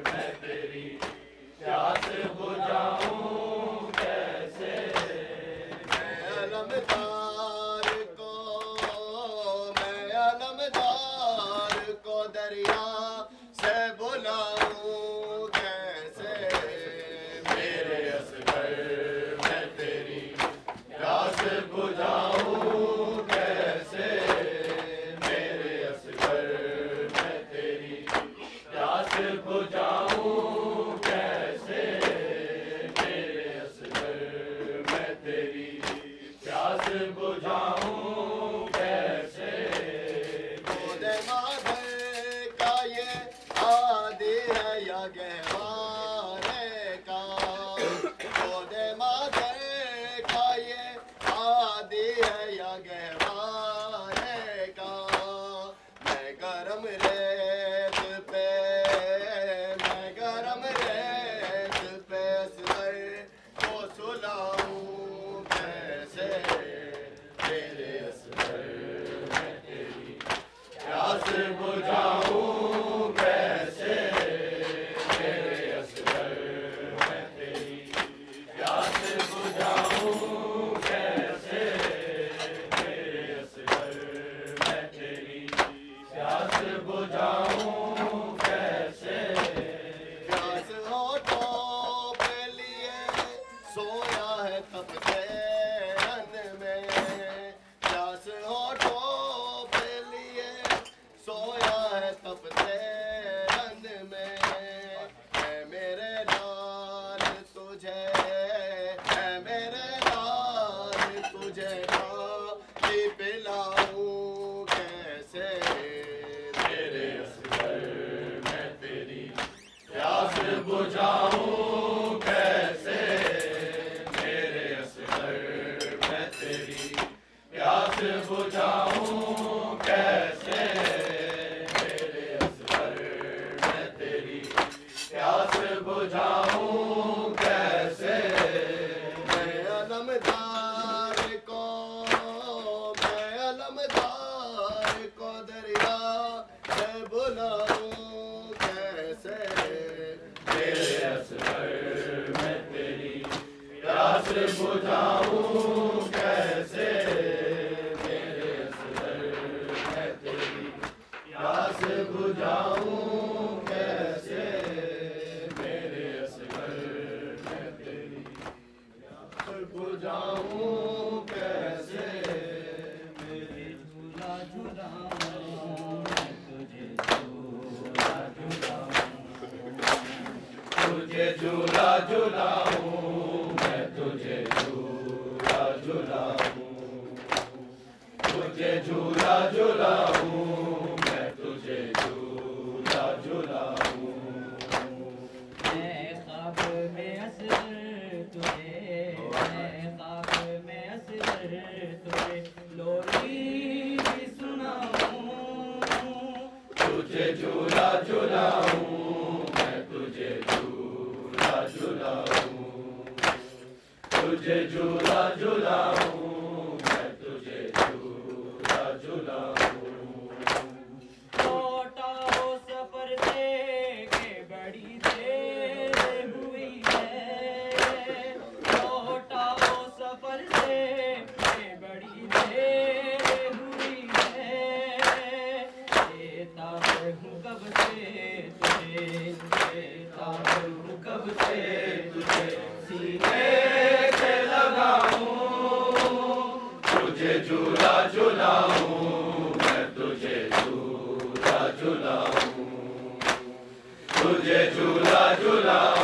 Speaker 1: मैं तेरी, प्यास बुझाऊं कैसे मैं अलमदार को मैं
Speaker 2: بجھاؤں کیسے میرے اصغر میں تیری پیاس بجھاؤں کیسے
Speaker 1: گود مادر کا یہ عادی ہے یا گہوارے کا گود مادر کا یہ عادی ہے یا گہوارے کا میں گرم ریت پہ اصغر کو سلاؤں کیسے تیرے اصغر میں تیری
Speaker 2: پیاس بجھاؤں کیسے میرے اصغر میں تیری پیاس بجھاؤں کیسے میرے اصغر میں تیری پیاس بجھاؤں کیسے
Speaker 1: پیاس ہونٹوں پہ لیے سویا ہے تپتے رن میں پیاس ہونٹوں پہ لیے سویا ہے تپتے رن میں اے میرے لال تجھے اے میرے لال تجھے پانی پلاؤں کیسے
Speaker 2: میرے اصغر میں تیری پیاس بجھاؤں کیسے میرے اصغر میں تیری پیاس بجھاؤں کیسے میرے اصغر میں تیری پیاس بجھاؤں کیسے
Speaker 1: میں علمدار کو دریا سے بلاؤں کیسے
Speaker 2: میرے اصغر میں تیری پیاس بجھاؤں کیسے میرے اصغر میں تیری پیاس بجھاؤں کیسے میرے اصغر میں تیری پیاس بجھاؤں کیسے
Speaker 3: جھولا جھولاؤں میں تجھے جھولا جھولاؤں تجھے جھولا جھولاؤں میں تجھے جھولا جھولاؤں میں خواب میں اصغر تجھے میں خواب میں اصغر تجھے لوری بھی سناؤں تجھے جھولا جھولاؤں میں تجھے جھولا جھولاؤں تجھے جھولا جھولاؤں میں تجھے جھولا جھولاؤں لوٹا ہو سفر سے کہ بڑی دیر ہوئی ہے لوٹا ہو سفر سے کہ بڑی دیر ہوئی ہے دیتا ہوں کب سے تجھے دیتا ہوں کب سے تجھے سینے سے لگاؤں تجھے جھولا جھولاؤں میں تجھے جھولا جھولاؤں تجھے جھولا جھولاؤں